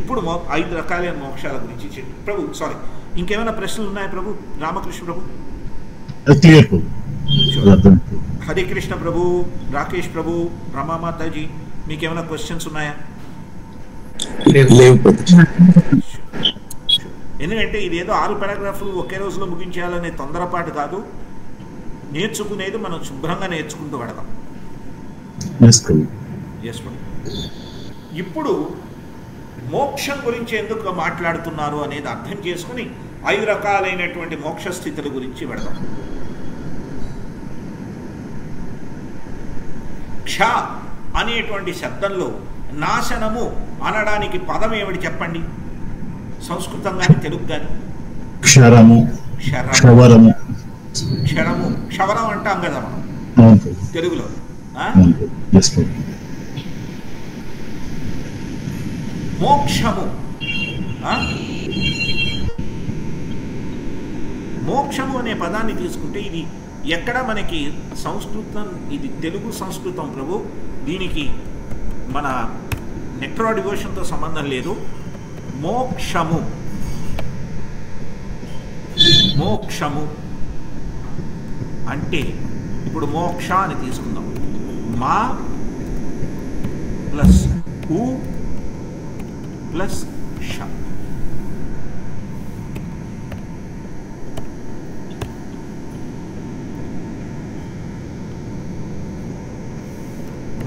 ఇప్పుడు 5 రకాలైన మోక్షాల గురించి ప్రభు. సారీ, ఇంకేమైనా ప్రశ్నలు ఉన్నాయా ప్రభు? రామకృష్ణ ప్రభు. హరే కృష్ణ ప్రభు. రాకేష్ ప్రభు, రమామాతాజీ, మీకేమైనా క్వశ్చన్స్ ఉన్నాయా? ఎందుకంటే ఇదేదో 6 పారాగ్రాఫ్లు ఒకే రోజులో ముగించేయాలనే తొందరపాటు కాదు. నేర్చుకునేది మనం శుభ్రంగా నేర్చుకుంటూ పడదాం. ఇప్పుడు మోక్షం గురించి ఎందుకు మాట్లాడుతున్నారు అనేది అర్థం చేసుకుని 5 రకాలైనటువంటి మోక్ష స్థితుల గురించి పెడదాం. క్ష అనేటువంటి శబ్దంలో నాశనము అనడానికి పదం ఏమిటి చెప్పండి, సంస్కృతం కానీ తెలుగు కానీ? క్షరము. క్షవరము. క్షరము, క్షవరం అంటాం కదా మనం తెలుగులో. మోక్షము, మోక్షము అనే పదాన్ని తీసుకుంటే ఇది ఎక్కడ మనకి సంస్కృతం, ఇది తెలుగు సంస్కృతం ప్రభు. దీనికి మన నెక్రో డివోషన్తో సంబంధం లేదు. మోక్షము, మోక్షము అంటే ఇప్పుడు మోక్ష అని తీసుకుందాం. మా ప్లస్ ఉ ప్లస్ ష.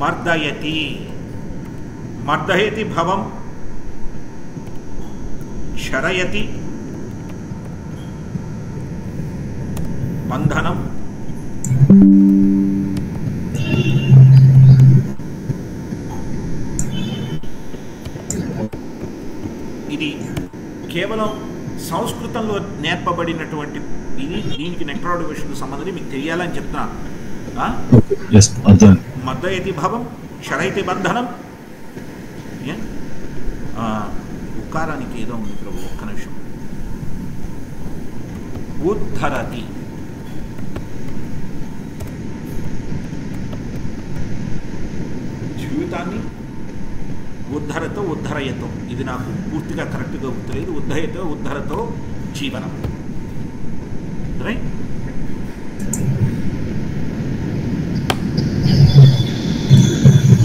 మర్దయతి, మర్దయతి భవం, క్షరయతి బంధనం, ఇది కేవలం సంస్కృతంలో నేర్పబడినటువంటి ఇది. దీనికి నెక్రో డివోషన్కు సంబంధించి మీకు తెలియాలని చెప్తున్నాను. మద్దయతి భవం, క్షరయతి బంధనం. ఉకారానికి ఏదో ఉంది ప్రభు, ఒక్క నిమిషం. ఉద్ధరతి, జీవితాన్ని ఉద్ధరతో ఉద్ధరయతో, ఇది నాకు పూర్తిగా కరెక్ట్గా గుర్తులేదు. ఉద్ధయతో ఉద్ధరతో జీవనం. రైట్.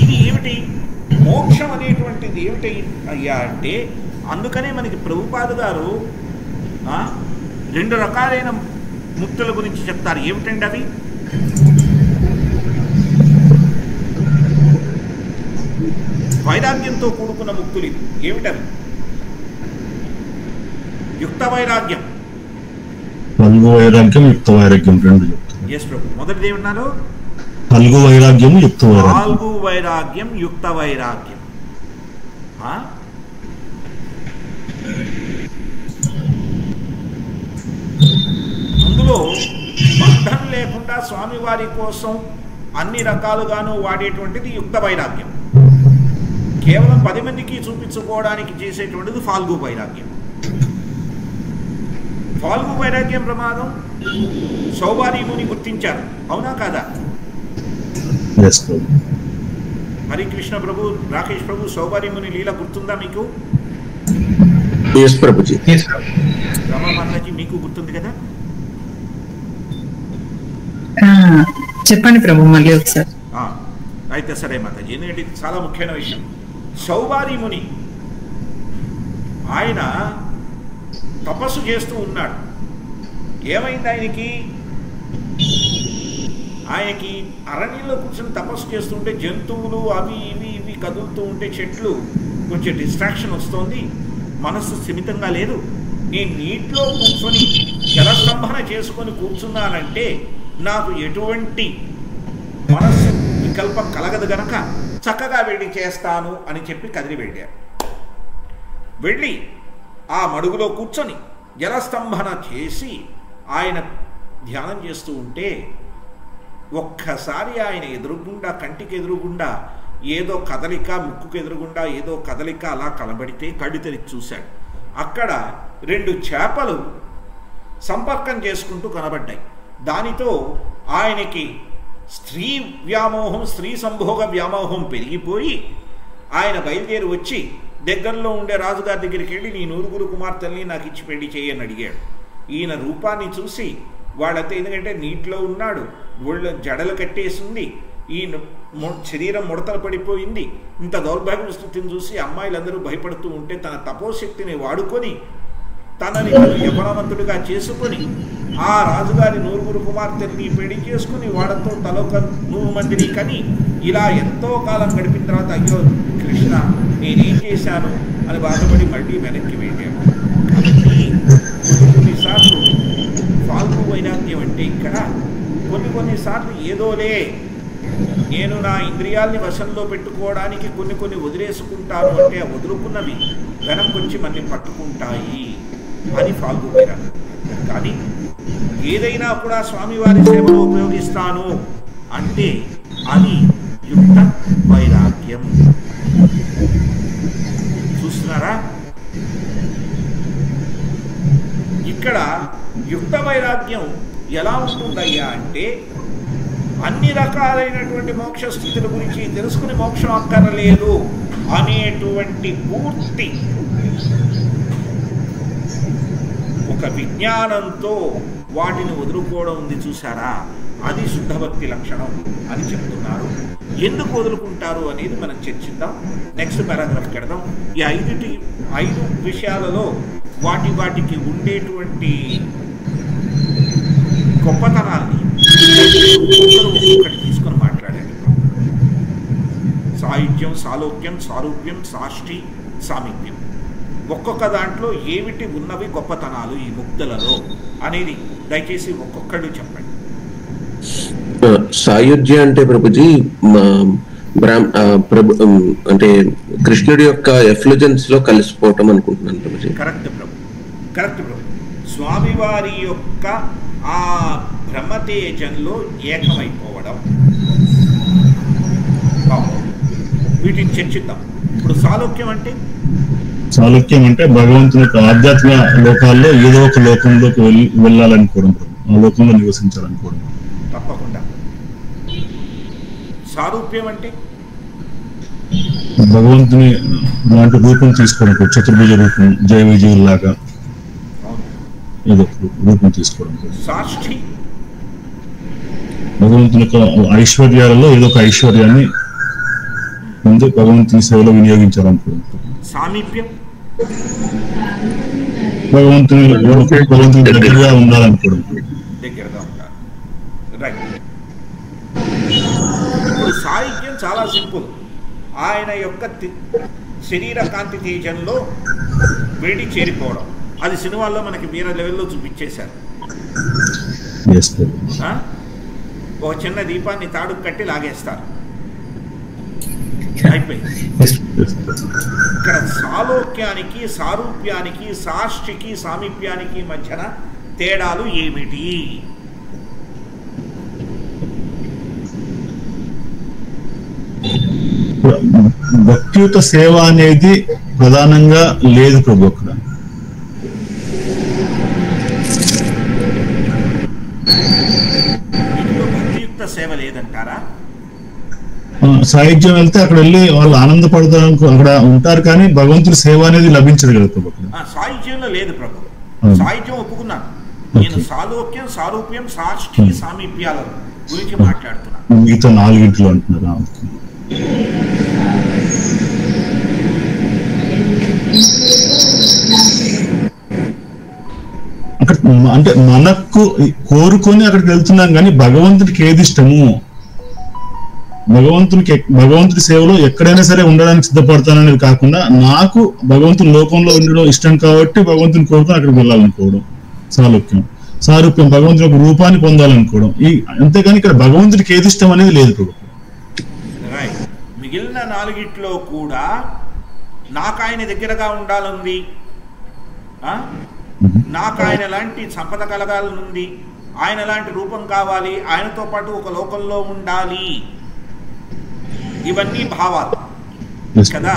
ఇది ఏమిటి మోక్షం అనేటువంటిది ఏమిటి అయ్యా అంటే, అందుకనే మనకి ప్రభుపాదు గారు 2 రకాలైన ముక్తుల గురించి చెప్తారు. ఏమిటండి అవి? వైరాగ్యంతో కూడుకున్న ముక్తులు. ఇవి ఏమిటవి? యుక్త వైరాగ్యం, ఫల్గు వైరాగ్యం, యుక్త వైరాగ్యం రెండు చెప్తారు. ఎస్ ప్రభు. మొదటిది ఏమన్నారు? ఫల్గు వైరాగ్యం, యుక్త వైరాగ్యం. ఫల్గు వైరాగ్యం, యుక్త వైరాగ్యం. అందులో బంధం లేకుండా స్వామివారి కోసం అన్ని రకాలుగాను వాడేటువంటిది యుక్త వైరాగ్యం. కేవలం 10 మందికి చూపించుకోవడానికి చేసేటువంటిది ఫాల్గు వైరాగ్యం. ఫాల్గు వైరాగ్యం ప్రమాదం సౌబారీముని గుర్తించారు, అవునా కాదా? హరికృష్ణ ప్రభు, రాకేష్ ప్రభు, సౌబారీముని లీల గుర్తుందా మీకు? రమామాతాజీ మీకు గుర్తుంది కదా? చెప్పండి ప్రభు మళ్ళీ ఒకసారి. అయితే సరే మాతాజీ, ఎందుకంటే ఇది చాలా ముఖ్యమైన విషయం. శౌబారి ముని ఆయన తపస్సు చేస్తూ ఉన్నాడు. ఏమైంది ఆయనకి అరణ్యంలో కూర్చొని తపస్సు చేస్తుంటే జంతువులు అవి ఇవి కదులుతూ ఉంటే చెట్లు కొంచెం డిస్ట్రాక్షన్ వస్తుంది, మనస్సు స్థిమితంగా లేదు. నేను నీటిలో కూర్చొని జలస్తంభన చేసుకొని కూర్చున్నానంటే నాకు ఎటువంటి మనస్సు వికల్పం కలగదు గనక చక్కగా వెళ్ళి చేస్తాను అని చెప్పి కదిలి వెళ్ళారు. వెళ్ళి ఆ మడుగులో కూర్చొని జలస్తంభన చేసి ఆయన ధ్యానం చేస్తూ ఉంటే ఒక్కసారి ఆయన ఎదురుగుండా, కంటికి ఎదురుగుండా ఏదో కదలిక, ముక్కుకు ఎదురుగుండా ఏదో కదలిక అలా కనబడితే కళ్ళు తెరిచి చూశాడు. అక్కడ 2 చేపలు సంపర్కం చేసుకుంటూ కనబడ్డాయి. దానితో ఆయనకి స్త్రీ వ్యామోహం, స్త్రీ సంభోగ వ్యామోహం పెరిగిపోయి ఆయన బయలుదేరి వచ్చి దగ్గరలో ఉండే రాజుగారి దగ్గరికి వెళ్ళి నీ 9 కుమార్తెల్ని నాకు ఇచ్చి పెళ్లి చేయని అడిగాడు. ఈయన రూపాన్ని చూసి వాళ్ళంతా, ఎందుకంటే నీటిలో ఉన్నాడు, ఒళ్ళు జడలు కట్టేసింది, ఈయన శరీరం ముడతలు పడిపోయింది, ఇంత దౌర్భాగ్య స్థితిని చూసి అమ్మాయిలందరూ భయపడుతూ ఉంటే తన తపోశక్తిని వాడుకొని తనని యవనవంతుడిగా చేసుకొని ఆ రాజుగారి 9 కుమార్తెల్ని పెళ్లి చేసుకుని వాళ్ళతో తలొక 100 మందిని కని ఇలా ఎంతో కాలం గడిపిన తర్వాత అయ్యో కృష్ణ నేనేం చేశాను అని బాధపడి మళ్ళీ వెనక్కి వెళ్ళాడు. కొన్నిసార్లు ఫాల్గు వైరాగ్యం అంటే ఇక్కడ కొన్నిసార్లు ఏదోలే నేను నా ఇంద్రియాల్ని వశంలో పెట్టుకోవడానికి కొన్ని వదిలేసుకుంటాను అంటే వదులుకున్నవి వెనక్కొచ్చి మళ్ళీ పట్టుకుంటాయి అని ఫాల్గు వైరాగ్యం. కానీ ఏదైనా కూడా స్వామివారి సేవలో ఉపయోగిస్తాను అంటే అది యుక్త వైరాగ్యం. చూస్తున్నారా, ఇక్కడ యుక్త వైరాగ్యం ఎలా ఉంటుందయ్యా అంటే అన్ని రకాలైనటువంటి మోక్ష స్థితుల గురించి తెలుసుకుని మోక్షం అక్కర్లేదు అనేటువంటి పూర్తి ఒక విజ్ఞానంతో వాటిని వదులుకోవడం ఉంది చూసారా, అది శుద్ధ భక్తి లక్షణం అని చెప్తున్నారు. ఎందుకు వదులుకుంటారు అనేది మనం చర్చిద్దాం. నెక్స్ట్ పారాగ్రాఫ్కి వెళదాం. ఈ 5 విషయాలలో వాటికి ఉండేటువంటి గొప్పతనాన్ని ఒక్కొక్కటి తీసుకొని మాట్లాడాడు. సాయుధ్యం, సాలోక్యం, సారూప్యం, సాష్టి, సామీప్యం. ఒక్కొక్క దాంట్లో ఏమిటి ఉన్నవి గొప్పతనాలు ఈ ముక్తులలో అనేది దయచేసి ఒక్కొక్కడు చెప్పండి. సాయుధ్య అంటే ప్రభుజీ అంటే కృష్ణుడి యొక్క ఎఫ్లుజెన్స్ లో కలిసిపోవటం అనుకుంటున్నాను ప్రభుజీ. కరెక్ట్ ప్రభు. స్వామివారి యొక్క ఆ బ్రహ్మతేజంలో ఏకమైపోవడం. వీటిని చర్చిద్దాం. ఇప్పుడు సాలోక్యం అంటే భగవంతుని యొక్క ఆధ్యాత్మిక లోకాల్లో ఏదో ఒక లోకంలోకి వెళ్ళాలనుకోవడం, ఆ లోకంలో నివసించాలనుకోవడం. తప్పకుండా. సారూప్యం అంటే భగవంతుని లాంటి రూపం తీసుకోవడం, చతుర్భుజ రూపం, జయ విజయుల్లాగా ఏదో రూపం తీసుకోవడం. సాష్ఠి భగవంతుని యొక్క ఐశ్వర్యాలలో ఏదో ఒక ఐశ్వర్యాన్ని ముందు భగవంతుని సేవలో వినియోగించాలనుకోవడం. సామీప్యం భగవంతుని దగ్గరగా ఉండాలనుకోవడం. రైట్. ఇప్పుడు సాహిత్యం చాలా సింపుల్. ఆయన యొక్క శరీర కాంతి తేజంలో వేడి చేరిపోవడం. అది సినిమాల్లో మనకి వేరే లెవెల్లో చూపించేశారు. ఒక చిన్న దీపాన్ని తాడుకు కట్టి లాగేస్తారు, అయిపోయింది. ఇక్కడ సాలోక్యానికి, సారూప్యానికి, సాష్టికి, సామీప్యానికి మధ్యన తేడాలు ఏమిటి? భక్తియుత సేవ అనేది ప్రధానంగా లేదు ప్రభు. అక్కడ భక్తియుక్త సేవ లేదంటారా? సాహిత్యం వెళ్తే అక్కడ వెళ్ళి వాళ్ళు ఆనందపడతారు, అక్కడ ఉంటారు, కానీ భగవంతుడి సేవ అనేది లభించదు కదా ప్రభు. సాహిత్యంలో లేదు ప్రభు. సాహిత్యం ఒప్పుకున్నాను, నేను సాలోక్యం, సారూప్యం, సాష్ఠి, సామీప్యాల గురించి మాట్లాడుతున్నాను. మిగతా 4 అంటున్నారు. అక్కడ అంటే మనకు కోరుకొని అక్కడికి వెళ్తున్నాం కానీ భగవంతుడికి ఏది ఇష్టము, భగవంతుడి సేవలో ఎక్కడైనా సరే ఉండడానికి సిద్ధపడతాననేది కాకుండా నాకు భగవంతుని లోకంలో ఉండడం ఇష్టం కాబట్టి భగవంతుని కోరుకొని అక్కడికి వెళ్ళాలనుకోవడం సాలోక్యం. సారూప్యం భగవంతుని ఒక రూపాన్ని పొందాలనుకోవడం. అంతేగాని ఇక్కడ భగవంతుడికి ఏది ఇష్టం అనేది లేదు. మిగిలిన 4 కూడా నాకు ఆయన దగ్గరగా ఉండాలంది, నాకు ఆయన లాంటి సంపద కలగాలనుంది, ఆయన లాంటి రూపం కావాలి, ఆయనతో పాటు ఒక లోకంలో ఉండాలి, ఇవన్నీ భావాలు కదా.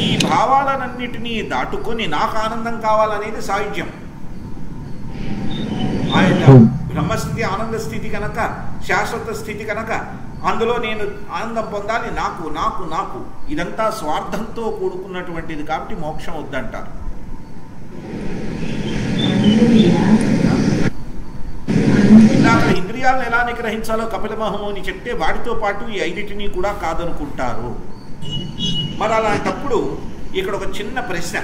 ఈ భావాలన్నిటినీ దాటుకొని నాకు ఆనందం కావాలనేది సాయుధ్యం. ఆయన బ్రహ్మస్థితి ఆనంద స్థితి కనుక, శాశ్వత స్థితి కనుక అందులో నేను ఆనందం పొందాలి, నాకు నాకు నాకు ఇదంతా స్వార్థంతో కూడుకున్నటువంటిది కాబట్టి మోక్షం వద్దంటారు. ఇందాక ఇంద్రియాలను ఎలా నిగ్రహించాలో కపిల మహర్షి చెప్తే వాటితో పాటు ఈ 5 కూడా కాదనుకుంటారు. మరి అలాంటప్పుడు ఇక్కడ ఒక చిన్న ప్రశ్న.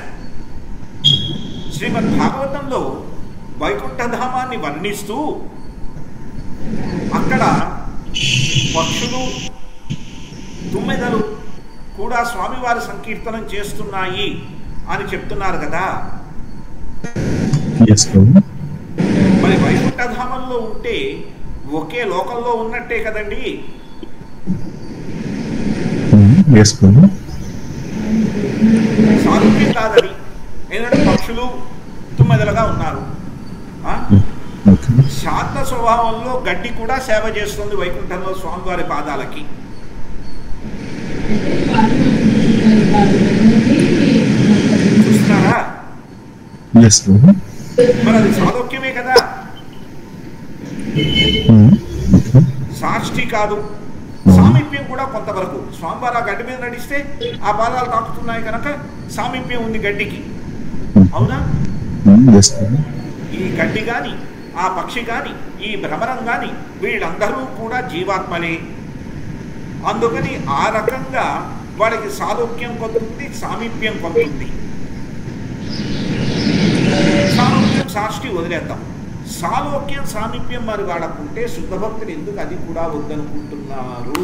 శ్రీమద్ భాగవతంలో వైకుంఠధామాన్ని వర్ణిస్తూ అక్కడ పక్షులు, తుమ్మెదలు కూడా స్వామివారి సంకీర్తనం చేస్తున్నాయి అని చెప్తున్నారు కదా. మరి వైకుంఠధామంలో ఉంటే ఒకే లోకంలో ఉన్నట్టే కదండి. సారూప్యం కాదని, ఎందుకంటే పక్షులు తుమ్మెదలుగా ఉన్నారు. శాంత స్వభావంలో గడ్డి కూడా సేవ చేస్తుంది వైకుంఠంలో స్వామివారి పాదాలకి. చూస్తున్నారా? మరి అది సాలోక్యమే కదా, సాష్ఠి కాదు. సామీప్యం కూడా కొంతవరకు స్వామివారి ఆ గడ్డి మీద నడిస్తే ఆ పాదాలు తాకుతున్నాయి కనుక సామీప్యం ఉంది గడ్డికి, అవునా? ఈ గడ్డి కానీ, ఆ పక్షి కానీ, ఈ భ్రమరం కానీ వీళ్ళందరూ కూడా జీవాత్మలే. అందుకని ఆ రకంగా వాళ్ళకి సాలోక్యం కొంతుంది, సామీప్యం కొంతుంది. సాలోక్యం సాష్టి వదిలేద్దాం. సాలోక్యం సామీప్యం మరి వాడకుంటే శుద్ధ భక్తులు ఎందుకు అది కూడా వద్దనుకుంటున్నారు?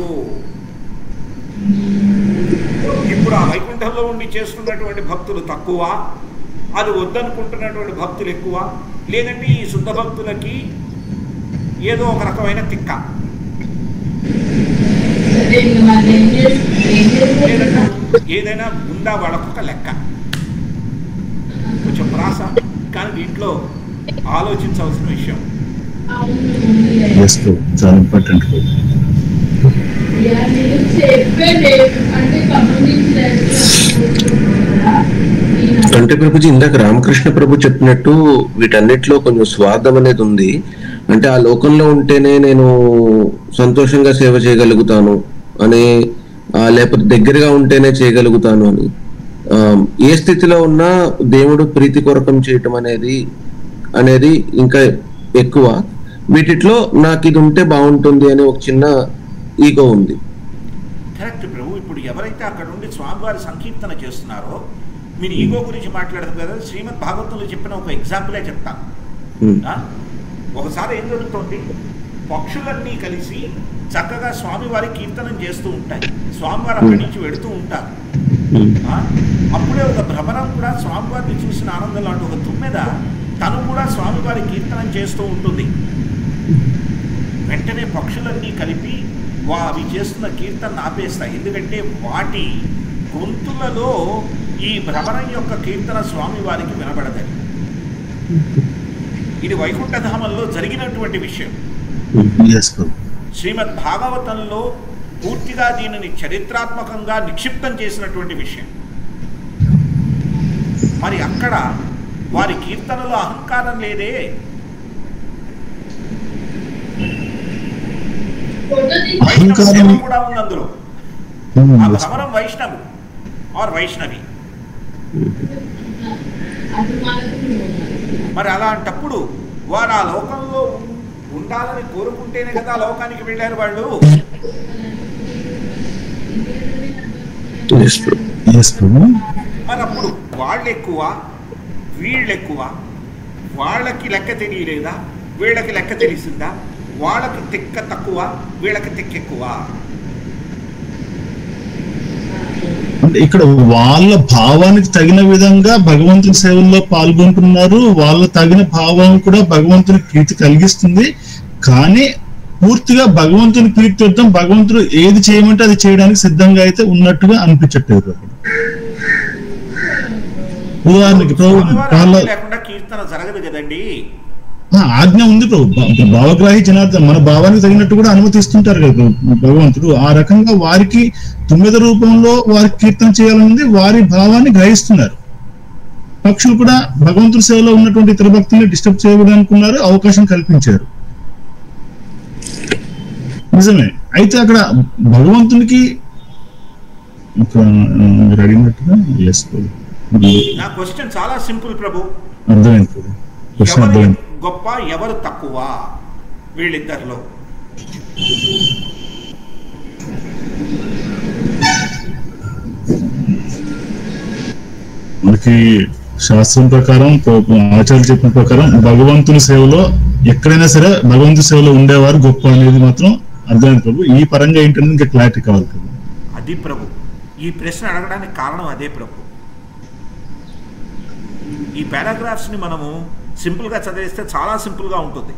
ఇప్పుడు ఆ వైకుంఠంలో ఉండి చేస్తున్నటువంటి భక్తులు తక్కువ, అది వద్దనుకుంటున్నటువంటి భక్తులు ఎక్కువ, లేదంటే ఈ శుద్ధ భక్తులకి ఏదో ఒక రకమైన తిక్క, లేదంటే ఏదైనా ఉందా వాళ్ళకొక లెక్క. కొంచెం ప్రాస, కానీ దీంట్లో ఆలోచించాల్సిన విషయం. చాలా ఇంపార్టెంట్. అంటే ప్రభుజీ ఇందాక రామకృష్ణ ప్రభు చెప్పినట్టు వీటన్నిటిలో కొంచెం స్వార్థం అనేది ఉంది. అంటే ఆ లోకంలో ఉంటేనే నేను సంతోషంగా సేవ చేయగలుగుతాను అని, లేకపోతే దగ్గరగా ఉంటేనే చేయగలుగుతాను అని, ఏ స్థితిలో ఉన్నా దేవుడు ప్రీతి కొరకం చేయటం అనేది ఇంకా ఎక్కువ. వీటిలో నాకు ఇది ఉంటే బాగుంటుంది అనే ఒక చిన్న ఈగో ఉంది. కరెక్ట్ ప్రభు. ఇప్పుడు ఎవరైతే అక్కడ ఉండి స్వామివారి సంకీర్తన చేస్తున్నారో, మీరు ఈగో గురించి మాట్లాడదు కదా, శ్రీమద్ భాగవతంలో చెప్పిన ఒక ఎగ్జాంపులే చెప్తాను. ఒకసారి ఏం జరుగుతుంది, పక్షులన్నీ కలిసి చక్కగా స్వామివారి కీర్తనం చేస్తూ ఉంటాయి, స్వామివారి అక్కడి నుంచి వెళుతూ ఉంటారు. అప్పుడే ఒక భ్రమరం కూడా స్వామివారిని చూసిన ఆనందం లాంటి ఒక తుమ్మెద తను కూడా స్వామివారి కీర్తనం చేస్తూ ఉంటుంది. వెంటనే పక్షులన్నీ కలిపి అవి చేస్తున్న కీర్తన ఆపేస్తాయి. ఎందుకంటే వాటి గొంతులలో ఈ భ్రమరం యొక్క కీర్తన స్వామివారికి వినబడదని. ఇది వైకుంఠధామంలో జరిగినటువంటి విషయం. శ్రీమద్ భాగవతంలో పూర్తిగా దీనిని చరిత్రాత్మకంగా నిక్షిప్తం చేసినటువంటి విషయం. మరి అక్కడ వారి కీర్తనలో అహంకారం లేదే. వైష్ణవ సేవ కూడా ఉంది అందులో. ఆ భ్రమరం వైష్ణవు, ఆర్ వైష్ణవి. మరి అలాంటప్పుడు వారు ఆ లోకంలో ఉండాలని కోరుకుంటేనే కదా ఆ లోకానికి వెళ్ళారు వాళ్ళు. మరి అప్పుడు వాళ్ళు ఎక్కువ వీళ్ళు ఎక్కువ, వాళ్ళకి లెక్క తెలియలేదా, వీళ్ళకి లెక్క తెలిసిందా? వాళ్ళకి తిక్క తక్కువ, వీళ్ళకి తిక్క ఎక్కువ. అంటే ఇక్కడ వాళ్ళ భావానికి తగిన విధంగా భగవంతుని సేవల్లో పాల్గొంటున్నారు. వాళ్ళ తగిన భావం కూడా భగవంతుని ప్రీతి కలిగిస్తుంది. కానీ పూర్తిగా భగవంతుని ప్రీత్యర్థం భగవంతుడు ఏది చేయమంటే అది చేయడానికి సిద్ధంగా అయితే ఉన్నట్టుగా అనిపించట్లేదు. ఉదాహరణకి లేకుండా కీర్తన జరగదు కదండి. ఆజ్ఞ ఉంది ప్రభు. భావగ్రాహి జనార్దన్ మన భావానికి తగినట్టు కూడా అనుమతిస్తుంటారు కదా భగవంతుడు. ఆ రకంగా వారికి 9 రూపంలో వారికి కీర్తన చేయాలనుంది. వారి భావాన్ని గ్రహిస్తున్నారు. పక్షులు కూడా భగవంతుడి సేవలో ఉన్నటువంటి ఇతర భక్తుల్ని డిస్టర్బ్ చేయడానుకున్నారు, అవకాశం కల్పించారు. నిజమే. అయితే అక్కడ భగవంతునికి మీరు అడిగినట్టుగా నా క్వశ్చన్ చాలా సింపుల్ ప్రభు. అర్థమైంది. ఎవరు గొప్ప ఎవరు తక్కువ వీళ్ళిద్దరిలో? మనకి శాస్త్రం ప్రకారం ఆచార్యులు చెప్పిన ప్రకారం భగవంతుని సేవలో ఎక్కడైనా సరే భగవంతుని సేవలో ఉండేవారు గొప్ప అనేది మాత్రం అర్థమైంది ప్రభు. ఈ పరంగా ఏంటంటే ఇంకా క్లారిటీ కావాలి ప్రభు. అది ప్రభు ఈ ప్రశ్న అడగడానికి కారణం అదే ప్రభు. ఈ పారాగ్రాఫ్స్ ని మనము సింపుల్ గా చదివిస్తే చాలా సింపుల్ గా ఉంటుంది.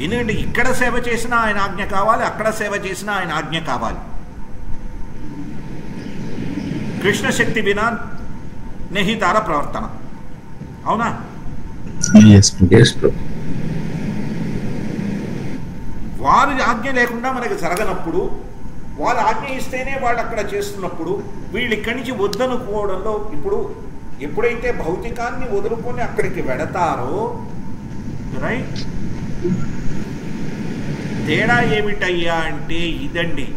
ఎందుకంటే ఇక్కడ సేవ చేసినా ఆయన ఆజ్ఞ కావాలి, అక్కడ సేవ చేసినా ఆయన ఆజ్ఞ కావాలి. కృష్ణ శక్తి వినా నెహితార ప్రవర్తన. అవునా? వారి ఆజ్ఞ లేకుండా మనకి జరగనప్పుడు, వాళ్ళు ఆజ్ఞ ఇస్తేనే వాళ్ళు అక్కడ చేస్తున్నప్పుడు వీళ్ళు ఇక్కడి నుంచి వద్దనుకోవడంలో, ఇప్పుడు ఎప్పుడైతే భౌతికాన్ని వదులుకొని అక్కడికి వెడతారో రైట్, తేడా ఏమిటయ్యా అంటే ఇదండి.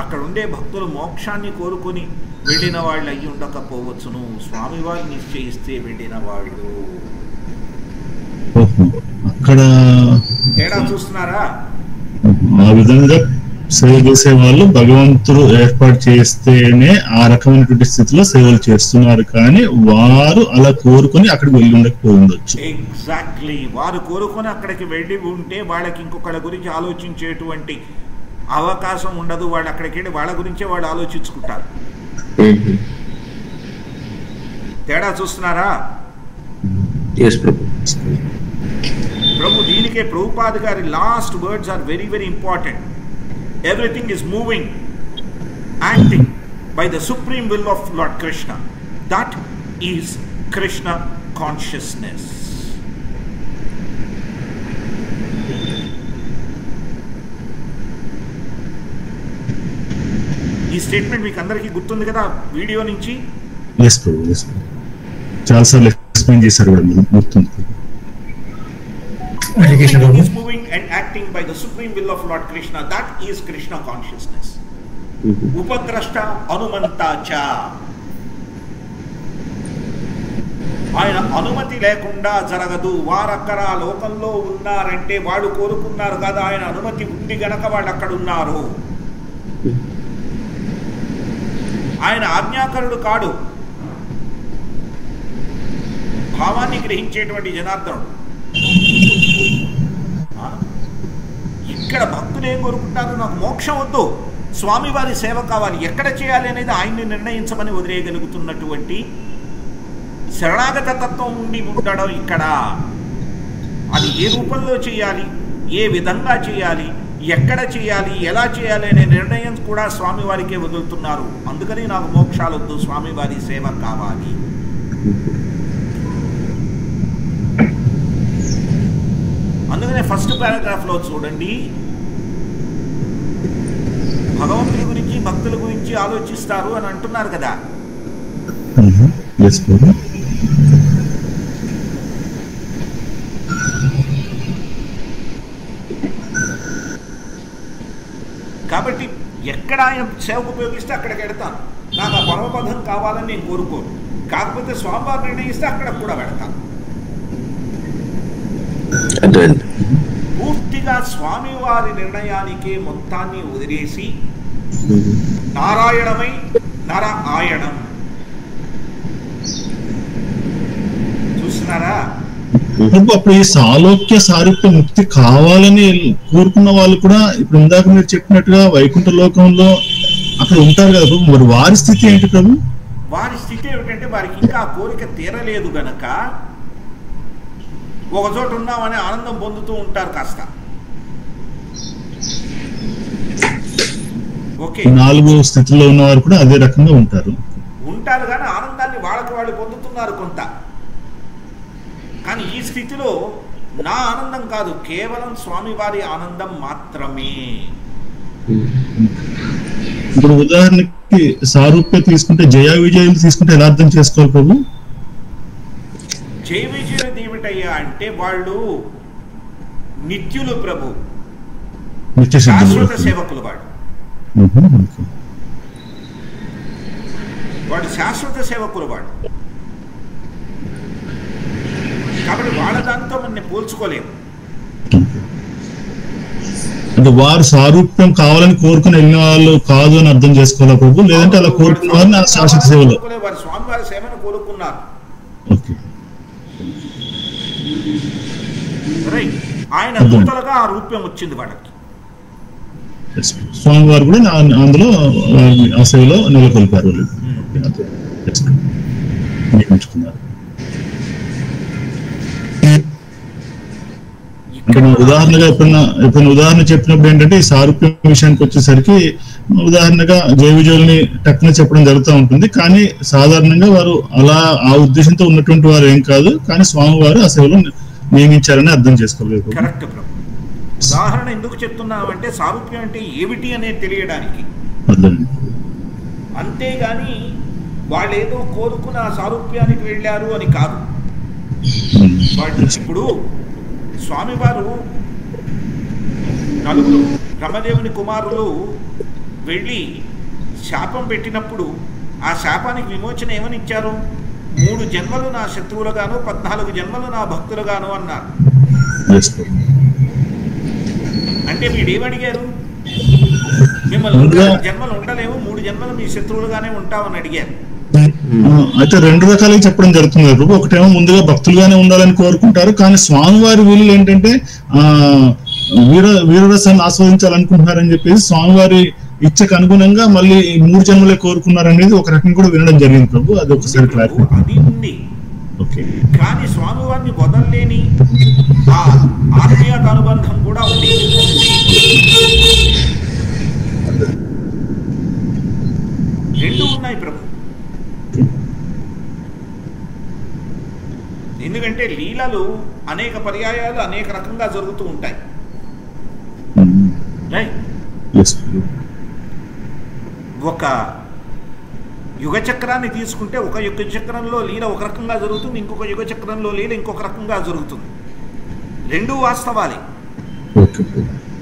అక్కడ ఉండే భక్తులు మోక్షాన్ని కోరుకొని వెళ్ళిన వాళ్ళు అయ్యి ఉండకపోవచ్చును, స్వామివారు నిశ్చయిస్తే వెళ్ళిన వాళ్ళు. అక్కడ తేడా చూస్తున్నారా? ఆ విధంగా సేవ చేసే వాళ్ళు భగవంతుడు ఏర్పాటు చేస్తేనే ఆ రకమైనటువంటి స్థితిలో సేవలు చేస్తున్నారు. కానీ వారు అలా కోరుకొని అక్కడికి వెళ్ళి ఉండకపోవచ్చు. ఎగ్జాక్ట్లీ. వారు కోరుకొని అక్కడికి వెళ్ళి ఉంటే వాళ్ళకి ఇంకొకళ్ళ గురించి ఆలోచించేటువంటి అవకాశం ఉండదు. వాళ్ళు అక్కడికి వెళ్ళి వాళ్ళ గురించే వాళ్ళు ఆలోచించుకుంటారు. తేడా చూస్తున్నారా? ప్రభు దీనికే ప్రభుపాద గారి last words are very very important. Everything is moving, acting by the supreme will of Lord Krishna. That is Krishna consciousness. ఈ స్టేట్మెంట్ మీకు అందరికీ గుర్తుంది కదా వీడియో నుంచి? yes bro, yes bro. చాలా సార్లు ఎక్స్ప్లెయిన్ చేశారు కూడా, గుర్తుంది. Everything is moving and acting by the supreme will of Lord Krishna. That is Krishna consciousness. Upadrashta anumanta cha. ఆయన అనుమతి లేకుండా జరగదు. వారక్కడ లోకంలో ఉన్నారంటే వాడు కోరుకున్నారు కదా, ఆయన అనుమతి ఉంది గనక వాళ్ళు అక్కడ ఉన్నారు. ఆయన ఆజ్ఞాకరుడు కాడు, భావాన్ని గ్రహించేటువంటి జనార్దనుడు. ఇక్కడ భక్తులు ఏం కోరుకుంటారు? నాకు మోక్షం వద్దు, స్వామివారి సేవ కావాలి, ఎక్కడ చేయాలి అనేది ఆయన్ని నిర్ణయించమని వదిలేయగలుగుతున్నటువంటి శరణాగత తత్వం ఉండి ఉండడం ఇక్కడ. అది ఏ రూపంలో చేయాలి, ఏ విధంగా చేయాలి, ఎక్కడ చేయాలి, ఎలా చేయాలి అనే నిర్ణయం కూడా స్వామివారికే వదులుతున్నారు. అందుకని నాకు మోక్షాలొద్దు, స్వామివారి సేవ కావాలి. అందుకనే ఫస్ట్ పారాగ్రాఫ్లో చూడండి, భగవంతుడి గురించి భక్తుల గురించి ఆలోచిస్తారు అని అంటున్నారు కదా. ఇక్కడ ఆయన సేవకు ఉపయోగిస్తే అక్కడికి వెడతాను. నాకు ఆ పరమపదం కావాలని నేను కోరుకోను. కాకపోతే స్వామివారు నిర్ణయిస్తే అక్కడ కూడా వెడతాను. పూర్తిగా స్వామివారి నిర్ణయానికే మొత్తాన్ని వదిలేసి నారాయణమై నర ఆయణం. చూస్తున్నారా? అప్పుడు ఈ సాలోక్య సారూప్య ముక్తి కావాలని కోరుకున్న వాళ్ళు కూడా ఇప్పుడు ఇందాక మీరు చెప్పినట్టుగా వైకుంఠ లోకంలో అక్కడ ఉంటారు కదా ప్రభు, మరి వారి స్థితి ఏంటి ప్రభు? వారి స్థితి ఏమిటంటే వారికి ఇంకా కోరిక తీరలేదు గనక ఒక చోట ఉన్నామని ఆనందం పొందుతూ ఉంటారు. కాస్త ఓకే, 4 స్థితిలో ఉన్నవారు కూడా అదే రకంగా ఉంటారు కానీ ఆనందాన్ని వాళ్ళకి వాళ్ళు పొందుతున్నారు కొంత. కానీ ఈ స్థితిలో నా ఆనందం కాదు, కేవలం స్వామివారి ఆనందం మాత్రమే. ఇప్పుడు ఉదాహరణకి సారూప్య తీసుకుంటే జయ విజయులు తీసుకుంటే ఎలా అర్థం చేసుకోవాలి ప్రభు? జయ విజయులు ఏమిటయ్యా అంటే వాళ్ళు నిత్యులు ప్రభు, శాశ్వత సేవకులు. వాడు శాశ్వత సేవకులు వాడు. కాబట్టి వాళ్ళ దాంతో మనం పోల్చుకోలేము. అంటే వారు సారూప్యం కావాలని కోరుకుని వెళ్ళిన వాళ్ళు కాదు అని అర్థం చేసుకోవాలా ప్రభు? లేదంటే అలా కోరుకున్న వారిని శాశ్వత సేవలు వారు స్వామివారి సేవను కోరుకున్నారు. ఆయన దూతలుగా ఆ రూప్యం వచ్చింది వాళ్ళకి. స్వామివారు కూడా అందులో ఆ సేవలో నెలకొల్పారు, నియమించుకున్నారు. అంటే ఉదాహరణగా ఎప్పుడైనా ఉదాహరణ చెప్పినప్పుడు ఏంటంటే ఈ సారూప్యం విషయానికి వచ్చేసరికి ఉదాహరణగా జయ విజయుల్ని టక్కున చెప్పడం జరుగుతూ ఉంటుంది. కానీ సాధారణంగా వారు అలా ఆ ఉద్దేశంతో ఉన్నటువంటి వారు ఏం కాదు, కానీ స్వామివారు ఆ సేవలో నియమించారని అర్థం చేసుకోలేదు. కరెక్ట్ ప్రభు. ఉదాహరణ ఎందుకు చెప్తున్నామంటే సారూప్యం అంటే ఏమిటి అనేది తెలియడానికి. అంతేగాని వాళ్ళు ఏదో కోరుకున్న ఆ సారూప్యానికి వెళ్ళారు అని కాదు. వాళ్ళు ఇప్పుడు స్వామివారు 4 బ్రహ్మదేవుని కుమారులు వెళ్ళి శాపం పెట్టినప్పుడు ఆ శాపానికి విమోచన ఏమని ఇచ్చారు? 3 జన్మలు నా శత్రువులుగాను 14 జన్మలు నా భక్తులుగాను అన్నారు. అంటే వీడేమడిగారు? మిమ్మల్ని జన్మలు ఉండలేవు, 3 జన్మలు మీ శత్రువులుగానే ఉంటామని అడిగారు. అయితే 2 రకాలుగా చెప్పడం జరుగుతుంది ప్రభు. ఒకటేమో ముందుగా భక్తులుగానే ఉండాలని కోరుకుంటారు, కానీ స్వామివారి వీళ్ళు ఏంటంటే వీరరసాన్ని ఆస్వాదించాలనుకుంటున్నారని చెప్పేసి స్వామివారి ఇచ్చకు అనుగుణంగా మళ్ళీ 3 జన్మలే కోరుకున్నారు అనేది ఒక రకం కూడా వినడం జరిగింది ప్రభు. అది ఒకసారి క్లారిఫై. అది ఉంది, కానీ స్వామివారిని వదలలేని ఆ ఆత్మీయత అనుబంధం కూడా ఉంది. రెండు ఉన్నాయి ప్రభు. ఎందుకంటే లీలలు అనేక పర్యాయాలు అనేక రకంగా జరుగుతూ ఉంటాయి. ఒక యుగ చక్రాన్ని తీసుకుంటే ఒక యుగ చక్రంలో లీల ఒక రకంగా జరుగుతుంది, ఇంకొక యుగ చక్రంలో లీల ఇంకొక రకంగా జరుగుతుంది. రెండూ వాస్తవాలే.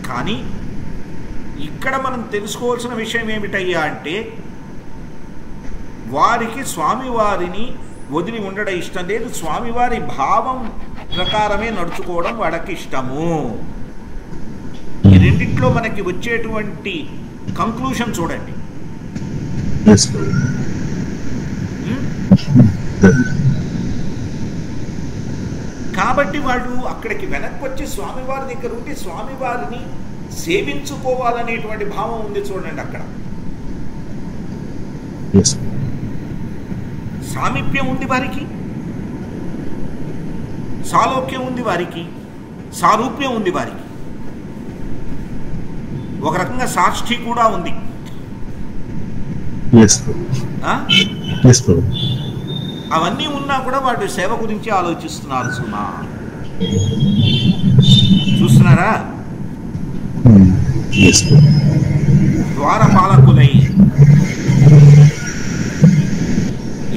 కానీ ఇక్కడ మనం తెలుసుకోవాల్సిన విషయం ఏమిటయ్యా అంటే వారికి స్వామివారిని వదిలి ఉండడం ఇష్టం లేదు, స్వామివారి భావం ప్రకారమే నడుచుకోవడం వాడికి ఇష్టము. ఈ రెండిట్లో మనకి వచ్చేటువంటి కంక్లూషన్ చూడండి. కాబట్టి వాళ్ళు అక్కడికి వెనక్కి వచ్చి స్వామివారి దగ్గర ఉండి స్వామివారిని సేవించుకోవాలనేటువంటి భావం ఉంది చూడండి. అక్కడ సామీప్యం ఉంది వారికి, సాలోక్యం ఉంది వారికి, సారూప్యం ఉంది వారికి, ఒక రకంగా సాక్షి కూడా ఉంది. అవన్నీ ఉన్నా కూడా వాటి సేవ గురించి ఆలోచిస్తున్నారు. సుమా చూస్తున్నారా? ద్వారపాలకులై.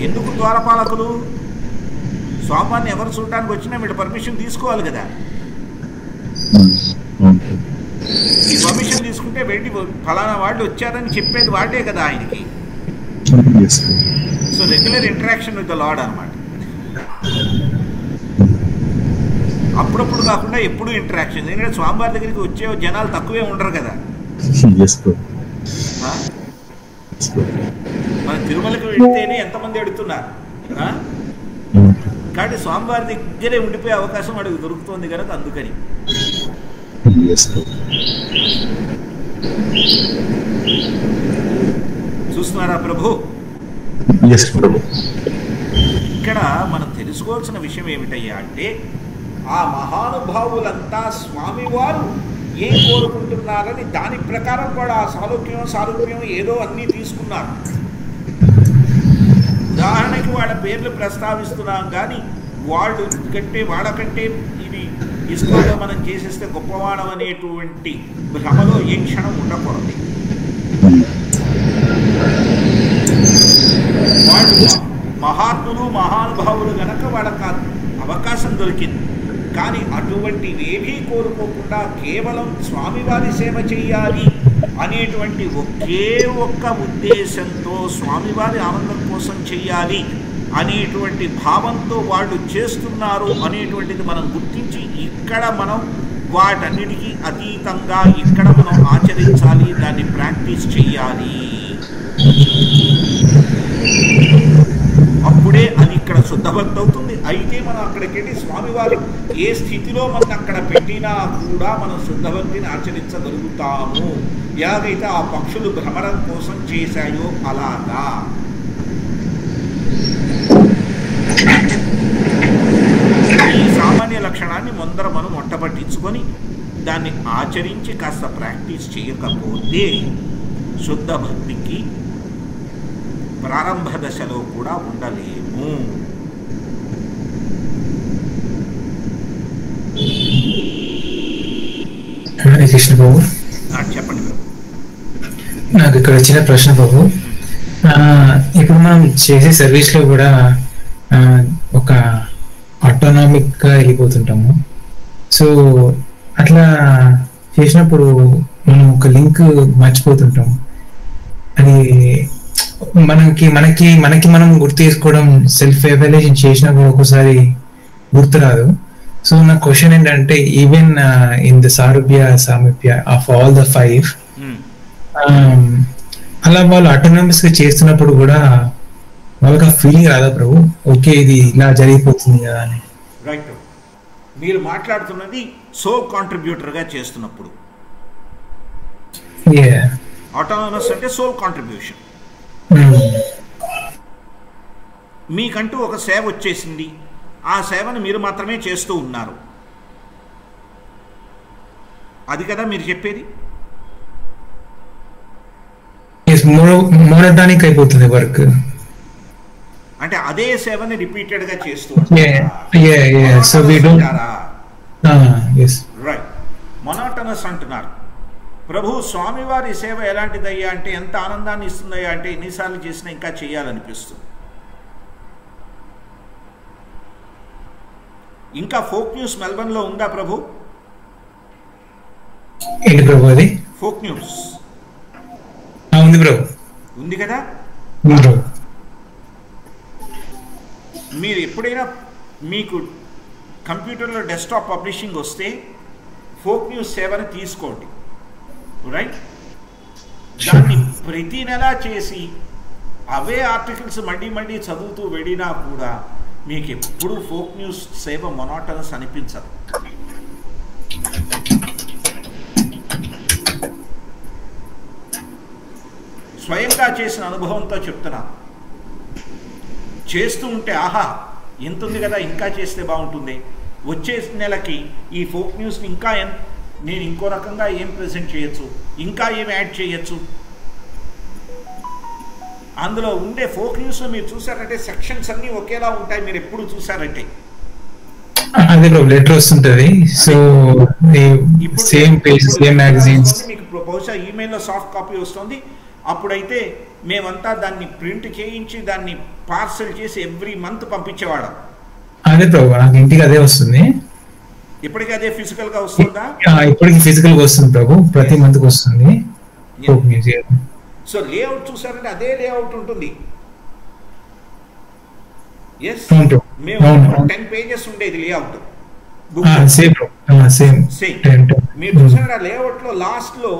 ఎందుకు ద్వారపాలకులు? స్వామివారిని ఎవరు చూడటానికి వచ్చినా వీళ్ళు పర్మిషన్ తీసుకోవాలి కదా. ఈ పర్మిషన్ తీసుకుంటే వెళ్ళి ఫలానా వాళ్ళు వచ్చారని చెప్పేది వాడే కదా ఆయనకి. So regular interaction with the lord అన్నమాట. అప్పుడప్పుడు కాకుండా ఎప్పుడు ఇంటరాక్షన్. ఎందుకంటే స్వామివారి దగ్గరికి వచ్చే జనాలు తక్కువే ఉండరు కదా. మన తిరుమలకి వెళితేనే ఎంతమంది అడుగుతున్నారు. కాబట్టి స్వామివారి దగ్గరే ఉండిపోయే అవకాశం వాడికి దొరుకుతుంది కనుక అందుకని. చూస్తున్నారా ప్రభు? ఇక్కడ మనం తెలుసుకోవాల్సిన విషయం ఏమిటయ్యా అంటే, ఆ మహానుభావులంతా స్వామివారు ఏం కోరుకుంటున్నారని దాని ప్రకారం కూడా ఆ సారూప్యం ఏదో అన్నీ తీసుకున్నారు. ఉదాహరణకి వాళ్ళ పేర్లు ప్రస్తావిస్తున్నాం కానీ వాళ్ళు వాళ్ళకంటే ఇది ఇస్కాన్లో మనం చేసేస్తే గొప్పవాడం అనేటువంటి భ్రమలో ఏ క్షణం ఉండకూడదు. వాళ్ళు మహాత్ములు మహానుభావులు గనక వాళ్ళకి అవకాశం దొరికింది. కానీ అటువంటివి ఏమీ కోరుకోకుండా కేవలం స్వామివారి సేవ చేయాలి అనేటువంటి ఒకే ఒక్క ఉద్దేశంతో, స్వామివారి ఆనందం కోసం చెయ్యాలి అనేటువంటి భావంతో వాళ్ళు చేస్తున్నారు అనేటువంటిది మనం గుర్తించి, ఇక్కడ మనం వాటన్నిటికీ అతీతంగా ఇక్కడ మనం ఆచరించాలి, దాన్ని ప్రాక్టీస్ చెయ్యాలి. అప్పుడే అది ఇక్కడ శుద్ధభక్తి అవుతుంది. అయితే మనం అక్కడికి వెళ్ళి స్వామివారి ఏ స్థితిలో మనం అక్కడ పెట్టినా కూడా మనం శుద్ధభక్తిని ఆచరించగలుగుతాము. ఎలాగైతే ఆ పక్షులు భ్రమరం కోసం చేశాయో అలాగా. ఈ సామాన్య లక్షణాన్ని ముందర మనం మొట్టపట్టించుకొని దాన్ని ఆచరించి కాస్త ప్రాక్టీస్ చేయకపోతే శుద్ధ భక్తికి ప్రారంభ దశలో కూడా ఉండలేము. హరే కృష్ణ బాబు. చెప్పండి బాబు. నాకు ఇక్కడ వచ్చిన ప్రశ్న బాబు, ఇప్పుడు మనం చేసే సర్వీస్ లో కూడా ఒక ఆటోనామిక్ గా వెళ్ళిపోతుంటాము. సో అట్లా చేసినప్పుడు మనం ఒక లింక్ మర్చిపోతుంటాము. అది మనకి మనం గుర్తు చేసుకోవడం, సెల్ఫ్ ఎవాల్యుయేషన్ చేసినా కూడా ఒక్కోసారి గుర్తురాదు. సో నా క్వశ్చన్ ఏంటంటే, ఈవెన్ ఇన్ ద సామీప్య ఆఫ్ ఆల్ ద 5 అలా వాళ్ళు ఆటోనమస్ గా చేస్తున్నప్పుడు కూడా వాళ్ళకి ఆ ఫీలింగ్ రాదా ప్రభు, ఓకే ఇది ఇలా జరిగిపోతుంది కదా అని? రైట్. మీరు మాట్లాడుతున్నది సోల్ కాంట్రిబ్యూటర్ గా చేస్తున్నప్పుడు. ఆటోనమస్ అంటే సోల్ కాంట్రిబ్యూషన్. మీకంటూ ఒక సేవ వచ్చేసింది, ఆ సేవను మీరు మాత్రమే చేస్తూ ఉన్నారు, అది కదా మీరు చెప్పేది? మోనోటానిక్ అయిపోతుంది వర్క్. అంటే అదే సేవని రిపీటెడ్ గా చేస్తూ రైట్. మొనోటనస్ అంటున్నారు. ప్రభు స్వామివారి సేవ ఎలాంటిదయ్యా అంటే, ఎంత ఆనందాన్ని ఇస్తుందయ్యా అంటే, ఎన్నిసార్లు చేసినా ఇంకా చేయాలనిపిస్తుంది. ఇంకా ఫోక్ న్యూస్ మెల్బర్న్ లో ఉందా ప్రభు? ఏంటి ప్రభు అది? ఫోక్ న్యూస్ ఉంది ప్రభు. ఉంది కదా. మీరు ఎప్పుడైనా మీకు కంప్యూటర్లో డెస్క్టాప్ పబ్లిషింగ్ వస్తే ఫోక్ న్యూస్ సేవని తీసుకోండి, రైట్. దాన్ని ప్రతి నెల చేసి అవే ఆర్టికల్స్ మళ్ళీ చదువుతూ వెళ్ళినా కూడా మీకు ఎప్పుడు ఫోక్ న్యూస్ సేవ మొనోటనస్ అనిపించదు. స్వయంగా చేసిన అనుభవంతో చెప్తున్నా. చేస్తూ ఉంటే ఆహా ఎంత ఉంది కదా, ఇంకా చేస్తే బాగుంటుంది, వచ్చే నెలకి ఈ ఫోక్ న్యూస్ని ఇంకా నేను ఇంకో రకంగా ఏం ప్రెజెంట్ చేయొచ్చు, ఇంకా ఏం యాడ్ చేయొచ్చు. అందులో ఉండే ఫోక్ న్యూస్లో మీరు చూసారంటే సెక్షన్స్ అన్నీ ఒకేలా ఉంటాయి. మీరు ఎప్పుడు చూసారంటే అదే లెటర్ వస్తుంటది. So same page, same magazines. మీకు బహుశా ఈమెయిల్లో సాఫ్ట్ కాపీ వస్తుంది. అప్పుడైతే మేమంతా దాన్ని ప్రింట్ చేయించి దాన్ని పార్సల్ చేసి ఎవ్రీ మంత్ పంపించేవాళ్ళం. అదే ప్రభు, నాకు ఇంటికి అదే వస్తుంది. ఇప్పటికీ అదే ఫిజికల్ గా వస్తుందా? ఇప్పటికి ఫిజికల్ గా వస్తుంది ప్రభు, ప్రతి మంత్ వస్తుంది ఫోక్ మ్యూజియం. సో లేఅవుట్ చూసారంటే అదే లేఅవుట్ ఉంటుంది. ఎస్, మేము 10 pages ఉండేది లేఅవుట్ సేమ్. మీరు చూసారా లేఅవుట్ లో లాస్ట్ లో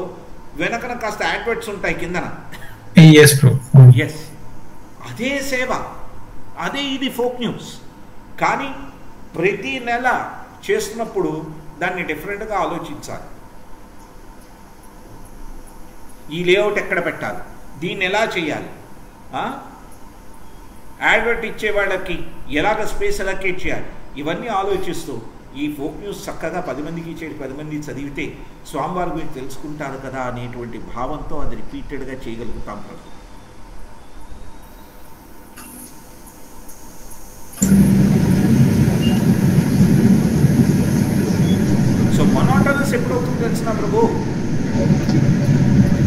వెనకన కాస్త అడ్వర్ట్స్ ఉంటాయి కిందన. ఎస్, అదే సేవ, అదే ఇది ఫోక్ న్యూస్. కానీ ప్రతి నెల చేస్తున్నప్పుడు దాన్ని డిఫరెంట్గా ఆలోచించాలి. ఈ లేఅవుట్ ఎక్కడ పెట్టాలి, దీన్ని ఎలా చేయాలి, అడ్వర్ట్ ఇచ్చే వాళ్ళకి ఎలాగ స్పేస్ అలొకేట్ చేయాలి, ఇవన్నీ ఆలోచిస్తూ ఈ ఫోక్ న్యూస్ చక్కగా 10 మందికి ఇచ్చేది 10 మంది చదివితే స్వామివారి గురించి తెలుసుకుంటారు కదా అనేటువంటి భావంతో అది రిపీటెడ్గా చేయగలుగుతాం కదా. సో మొనాటనస్ ఎప్పుడవుతుంది తెలిసిన ప్రభు?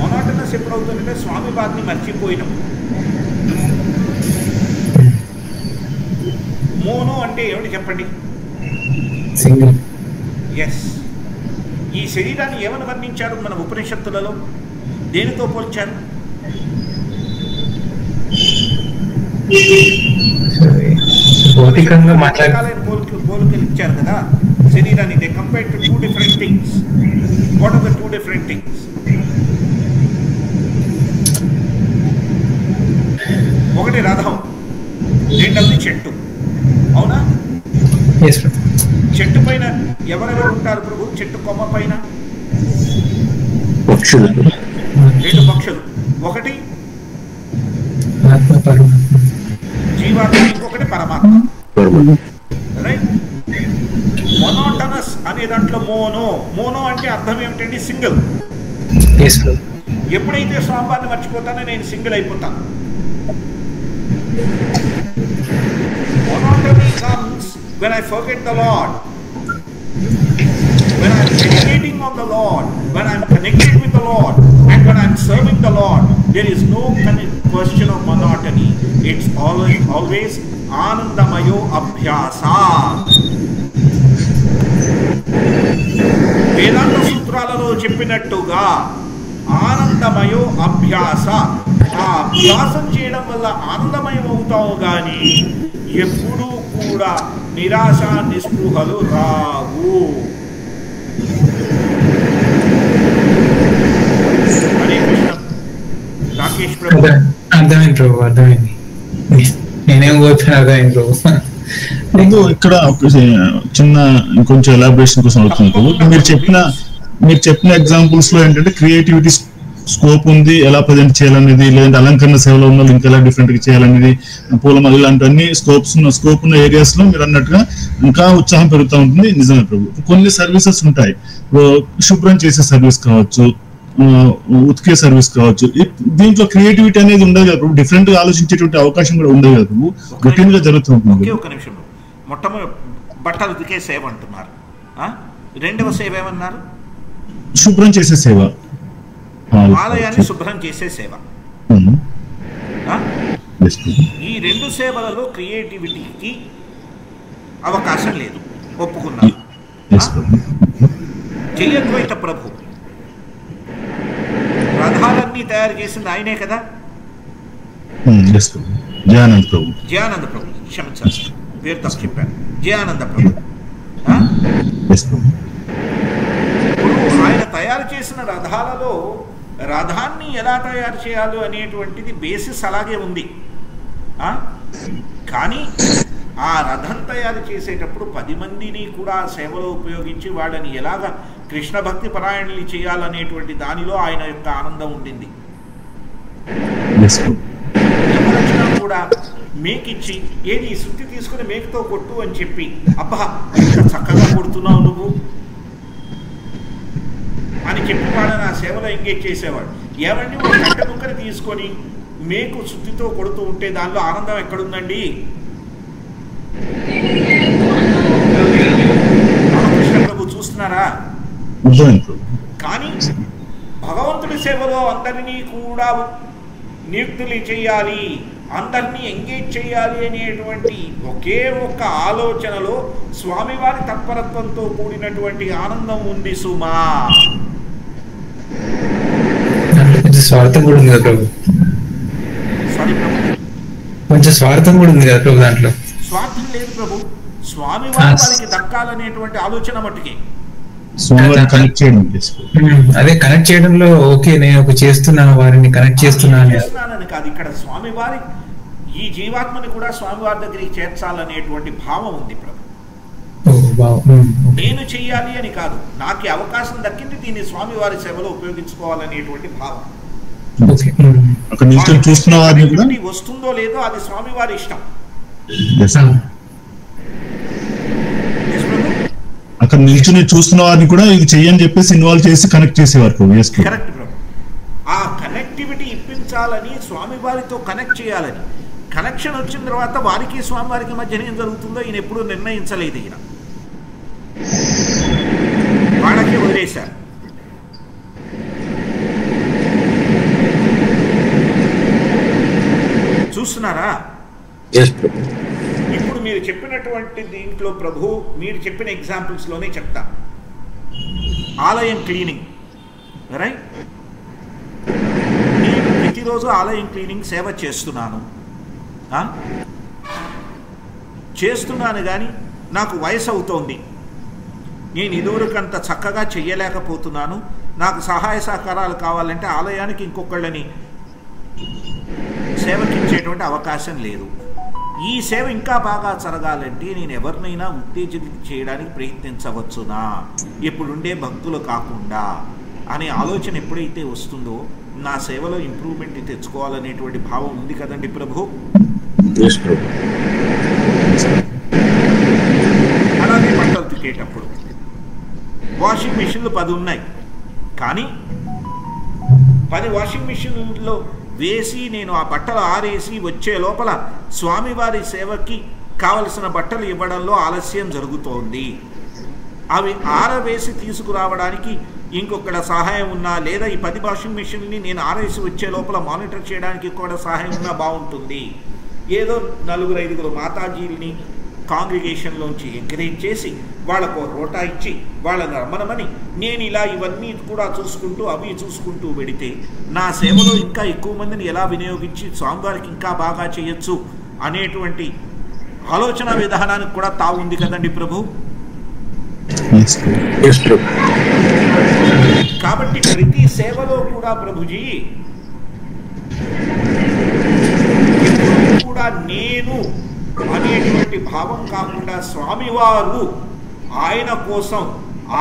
మొనాటనస్ ఎప్పుడవుతుందంటే స్వామి బాధని మర్చిపోయినాం. మోనో అంటే ఏమిటి చెప్పండి? సింగిల్. ఎస్, ఈ శరీరాన్ని ఏమని వర్ణించారు మన ఉపనిషత్తులలో? దేనితో పోల్చారు? భౌతికంగా పోలికలు ఇచ్చారు కదా శరీరాన్ని. They compare to 2 different things. What are the 2 different things? ఒకటి రథం, రెండవది చెట్టు. అవునా? చెట్టు పైన ఎవరెవరు ఉంటారు ప్రభు? చెట్టు కొమ్మ పైన 2 పక్షులు, ఒకటి జీవాత్మ, ఇంకొకటి పరమాత్మ. రైట్. మొనోటనస్ అనే దాంట్లో మోనో అంటే అర్థం ఏమిటండి? సింగిల్. ఎప్పుడైతే స్వామివారిని మర్చిపోతానో నేను సింగిల్ అయిపోతాను. Monotony comes when I forget the Lord, when I'm meditating on the Lord, when I'm connected with the Lord, and when I'm serving the Lord. There is no question of monotony. It's always anandamayo abhyasa. వేదాంత సూత్రాలలో చెప్పినట్టుగా ఆనందమయో అభ్యాస. ఆ అభ్యాసం చేయడం వల్ల ఆనందమయం అవుతావు కానీ ఎప్పుడూ కూడా నిరాశ నిస్పృహలు రావు. హరే కృష్ణ. రాకేష్ ప్రభు అర్థమైంది ప్రభు, అర్థమైంది. నేనేం కోరుతున్నా అర్థమైంది ప్రభు. ముందు ఇక్కడ చిన్న ఇంకొంచెం ఎలాబరేషన్ కోసం అవుతుంది. మీరు చెప్పిన ఎగ్జాంపుల్స్ లో ఏంటంటే క్రియేటివిటీ స్కోప్ ఉంది, ఎలా ప్రజెంట్ చేయాలనేది, లేదంటే అలంకరణ సేవలో ఉన్న ఇంకా ఎలా డిఫరెంట్ గా చేయాలనేది, పూలమాల ఇలాంటివన్నీ స్కోప్ ఉన్న ఏరియాస్ లో మీరు అన్నట్టుగా ఇంకా ఉత్సాహం పెరుగుతూ ఉంటుంది. నిజమే ప్రభు. కొన్ని సర్వీసెస్ ఉంటాయి, శుభ్రం చేసే సర్వీస్ కావచ్చు, ఉతికే సర్వీస్ కావచ్చు. దీంట్లో క్రియేటివిటీ అనేది ఉండదు కదా ప్రభు, డిఫరెంట్ గా ఆలోచించేటువంటి అవకాశం కూడా ఉండదు కదా ప్రభు, రొటీన్ గా జరుగుతుంది. ఒక నిమిషం. మొట్టమొదటి బట్టలు ఉతికే సేవ అంటున్నారు, రెండవ సేవ ఏమన్నారు? శుభ్రం చేసే సేవ, ఆలయాన్ని శుభ్రం చేసే సేవ. ఈ 2 సేవలలో క్రియేటివిటీకి అవకాశం లేదు, ఒప్పుకున్నారు. జయద్వైత ప్రభు రథాలన్నీ తయారు చేసింది ఆయనే కదా. జయానంద ప్రభు, క్షమించాలి పేరు తప్పు చెప్పాను, జయానంద ప్రభు. ఇప్పుడు ఆయన తయారు చేసిన రథాలలో రథాన్ని ఎలా తయారు చేయాలో అనేటువంటిది బేసిస్ అలాగే ఉంది. కానీ ఆ రథం తయారు చేసేటప్పుడు 10 మందిని కూడా సేవలో ఉపయోగించి వాళ్ళని ఎలాగ కృష్ణ భక్తి పరాయణులు చేయాలనేటువంటి దానిలో ఆయన యొక్క ఆనందం ఉండింది. ఎవరొచ్చినా కూడా మేకిచ్చి, ఏది శుద్ధి తీసుకుని మేకతో కొట్టు అని చెప్పి, అబ్బా ఇంత చక్కగా కొడుతున్నావు నువ్వు అని చెప్పి వాళ్ళని ఆ సేవలో ఎంగేజ్ చేసేవాడు. ఏమండి ఒక గంట ముక్కని తీసుకొని మేకు శుద్ధితో కొడుతూ ఉంటే దానిలో ఆనందం ఎక్కడుందండి? రామకృష్ణ ప్రభు చూస్తున్నారా? కానీ భగవంతుడి సేవలో అందరినీ కూడా నియుక్తులు చేయాలి, అందరినీ ఎంగేజ్ చేయాలి అనేటువంటి ఒకే ఒక్క ఆలోచనలో స్వామివారి తత్పరత్వంతో కూడినటువంటి ఆనందం ఉంది సుమా. స్వార్థం కూడా ఉంది కదా ప్రభు. సారీ ప్రభు, కొంచెం స్వార్థం కూడా ఉంది కదా ప్రభు. దాంట్లో స్వార్థం లేదు ప్రభు. స్వామివారి వారికి దక్కాలనేటువంటి ఆలోచన మట్టుకే. అదే కనెక్ట్ చేయడంలో ఓకే, నేను ఒక చేస్తున్నాను, వారిని కనెక్ట్ చేస్తున్నానని కాదు. ఇక్కడ స్వామివారి ఈ జీవాత్మని కూడా స్వామివారి దగ్గరికి చేర్చాలనేటువంటి భావం ఉంది ప్రభు. నేను చెయ్యాలి అని కాదు, నాకు అవకాశం దక్కింది, దీన్ని స్వామివారి సేవలో ఉపయోగించుకోవాలనేటువంటి భావం. వస్తుందో లేదో అది స్వామివారి ఇష్టం. అక్కడ నిల్చుని చూస్తున్న వారిని కూడా ఇది చెయ్యని చెప్పేసి ఇన్వాల్వ్ చేసి కనెక్ట్ చేసేవారు. కరెక్ట్ ప్రభు. ఆ కనెక్టివిటీ ఇప్పించాలని, స్వామివారితో కనెక్ట్ చేయాలని. కనెక్షన్ వచ్చిన తర్వాత వారికి స్వామివారికి మధ్యన ఏం జరుగుతుందో ఈయన ఎప్పుడూ నిర్ణయించలేదు. ఈయన వాళ్ళకి వదిలేశారు. చూస్తున్నారా? ఇప్పుడు మీరు చెప్పినటువంటి దీంట్లో ప్రభు, మీరు చెప్పిన ఎగ్జాంపుల్స్ లోనే చెప్తా. ఆలయం క్లీనింగ్, రైట్? నేను ప్రతిరోజు ఆలయం క్లీనింగ్ సేవ చేస్తున్నాను కానీ నాకు వయసు అవుతోంది. నేను ఇదివరకంత చక్కగా చెయ్యలేకపోతున్నాను. నాకు సహాయ సహకారాలు కావాలంటే ఆలయానికి ఇంకొకళ్ళని సేవకించేటువంటి అవకాశం లేదు. ఈ సేవ ఇంకా బాగా జరగాలంటే నేను ఎవరినైనా ఉత్తేజిత చేయడానికి ప్రయత్నించవచ్చునా, ఇప్పుడుండే భక్తులు కాకుండా అనే ఆలోచన ఎప్పుడైతే వస్తుందో నా సేవలో ఇంప్రూవ్మెంట్ తెచ్చుకోవాలనేటువంటి భావం ఉంది కదండి ప్రభు. అలాగే బట్టలు తిక్కేటప్పుడు వాషింగ్ మిషన్లు 10 ఉన్నాయి, కానీ 10 వాషింగ్ మిషన్లో వేసి నేను ఆ బట్టలు ఆరేసి వచ్చే లోపల స్వామివారి సేవకి కావలసిన బట్టలు ఇవ్వడంలో ఆలస్యం జరుగుతోంది. అవి ఆరవేసి తీసుకురావడానికి ఇంకొకటి సహాయం ఉన్నా, లేదా ఈ 10 వాషింగ్ మిషన్ని నేను ఆరేసి వచ్చే లోపల మానిటర్ చేయడానికి కూడా సహాయం ఉన్నా బాగుంటుంది. ఏదో 4-5 మాతాజీల్ని కాంగ్రిగేషన్లోంచి ఎంకరేజ్ చేసి వాళ్ళకు రోటా ఇచ్చి వాళ్ళని రమ్మనమని నేను ఇలా ఇవన్నీ కూడా చూసుకుంటూ అవి చూసుకుంటూ వెడితే నా సేవలో ఇంకా ఎక్కువ మందిని ఎలా వినియోగించి స్వామివారికి ఇంకా బాగా చేయొచ్చు అనేటువంటి ఆలోచన విధానానికి కూడా తావుంది కదండి ప్రభు. కాబట్టి ప్రతి సేవలో కూడా ప్రభుజీ కూడా నేను అనేటువంటి భావం కాకుండా స్వామివారు ఆయన కోసం,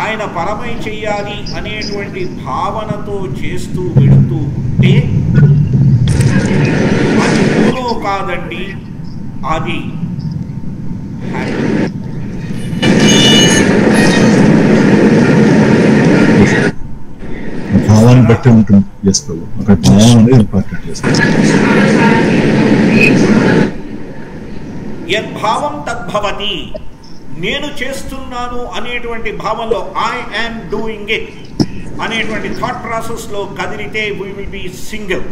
ఆయన పరమై చెయ్యాలి అనేటువంటి భావనతో చేస్తూ వెళుతూ ఉంటే అది మోనో కాదండి, అది భావాన్ని బట్టి ఉంటుంది. అక్కడ భావం అనేది ఇంపార్టెంట్. యద్భావం తద్భవతి, నేను చేస్తున్నాను అనేటువంటి భావంలో ఐ యామ్ డూయింగ్ ఇట్ అనేటువంటి థాట్ ప్రాసెస్ లో కదిలితే we will be single.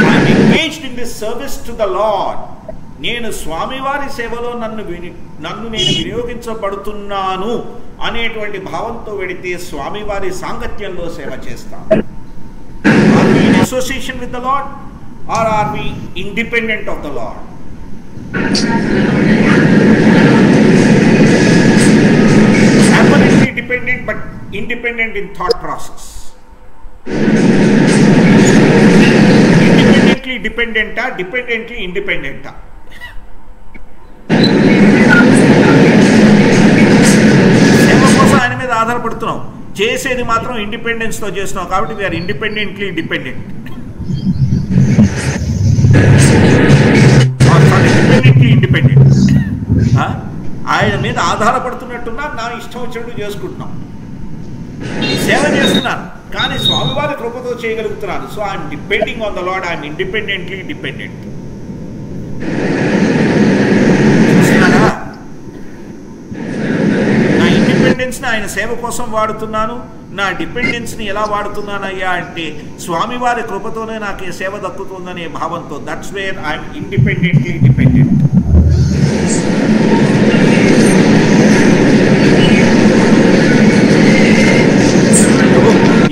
I am engaged in this service to the Lord. నేను స్వామివారి సేవలో నన్ను నేను వినియోగించబడుతున్నాను అనేటువంటి భావంతో వెడితే స్వామివారి సాంగత్యంలో సేవ చేస్తాను. Are we in association with the Lord or are we independent of the Lord? Apparently dependent but independent in thought process. Independently dependent, dependently independent. సేవ కోసం ఆయన మీద ఆధారపడుతున్నాం, చేసేది మాత్రం ఇండిపెండెన్స్ తో చేస్తున్నాం. కాబట్టి వీఆర్ ఇండిపెండెంట్లీ డిపెండెంట్. ఇండిపెండెంట్ ఆయన మీద ఆధారపడుతున్నట్టున్నా నా ఇష్టం వచ్చినట్టు చేసుకుంటున్నాం. సేవ చేస్తున్నాను కానీ స్వామివారి కృపతో చేయగలుగుతున్నాను. So I'm depending on the lord, I'm independently dependent. నా ఇండిపెండెన్స్ ని ఆయన సేవ కోసం వాడుతున్నాను, నా డిపెండెన్స్ని ఎలా వాడుతున్నానయ్యా అంటే స్వామివారి కృపతోనే నాకు ఈ సేవ దక్కుతుందనే భావంతో. That's where I'm independently dependent.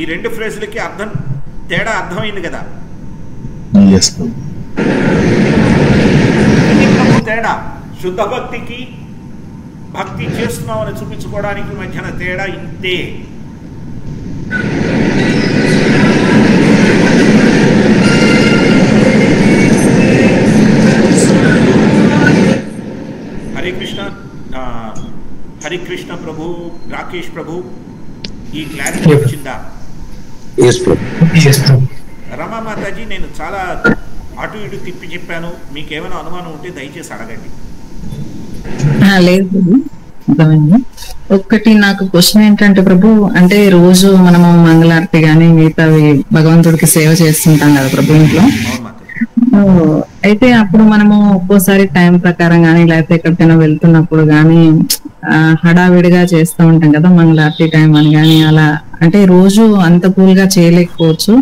ఈ రెండు ఫ్రేజులకి తేడా అర్థమైంది కదా. తేడా శుద్ధ భక్తికి భక్తి చేస్తున్నామని చూపించుకోవడానికి మధ్యన తేడా ఇంతే. హరే కృష్ణ. హరికృష్ణ ప్రభు, రాకేష్ ప్రభు, ఈ క్లారిటీ వచ్చిందా? రమా మాతాజీ, నేను చాలా అటు ఇటు తిప్పి చెప్పాను, మీకేమైనా అనుమానం ఉంటే దయచేసి అడగండి. లేదు ఒక్కటి నాకు క్వశ్చన్ ఏంటంటే ప్రభు, అంటే రోజు మనము మంగళారతి గాని మిగతావి భగవంతుడికి సేవ చేస్తుంటాం కదా ప్రభు ఇంట్లో. అయితే అప్పుడు మనము ఒక్కోసారి టైం ప్రకారం గానీ లేకపోతే ఎక్కడికైనా వెళ్తున్నప్పుడు గానీ హడావిడిగా చేస్తూ ఉంటాం కదా మంగళారతి టైం అని గానీ, అలా అంటే రోజు అంత కూల్ గా చేయలేకపోవచ్చు.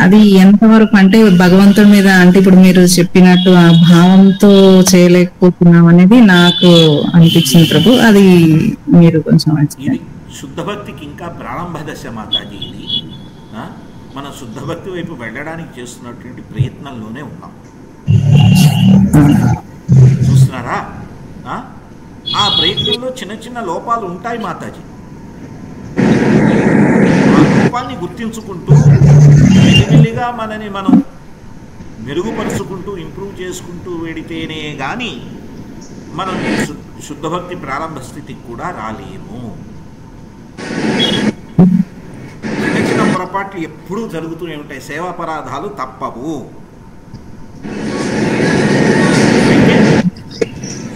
అది ఎంతవరకు అంటే భగవంతుడి మీద, అంటే ఇప్పుడు మీరు చెప్పినట్టు ఆ భావంతో చేయలేకపోతున్నాం అనేది నాకు అనిపించింది ప్రభు. అది మీరు కొంచెం శుద్ధ భక్తికి ఇంకా ప్రారంభ దశ మాతాజీ. ఇది మనం శుద్ధ భక్తి వైపు వెళ్ళడానికి చేస్తున్నటువంటి ప్రయత్నంలోనే ఉన్నాం. చూస్తున్నారా? ఆ ప్రయత్నంలో చిన్న చిన్న లోపాలు ఉంటాయి మాతాజీ. ఆ లోపాన్ని గుర్తించుకుంటూ మెల్లిమెల్లిగా మనని మనం మెరుగుపరుచుకుంటూ ఇంప్రూవ్ చేసుకుంటూ వెడితేనే కానీ మనం శుద్ధ భక్తి ప్రారంభ స్థితికి కూడా రాలేము. చిన్న చిన్న పొరపాట్లు ఎప్పుడూ జరుగుతూనే ఉంటాయి. సేవాపరాధాలు తప్పవు.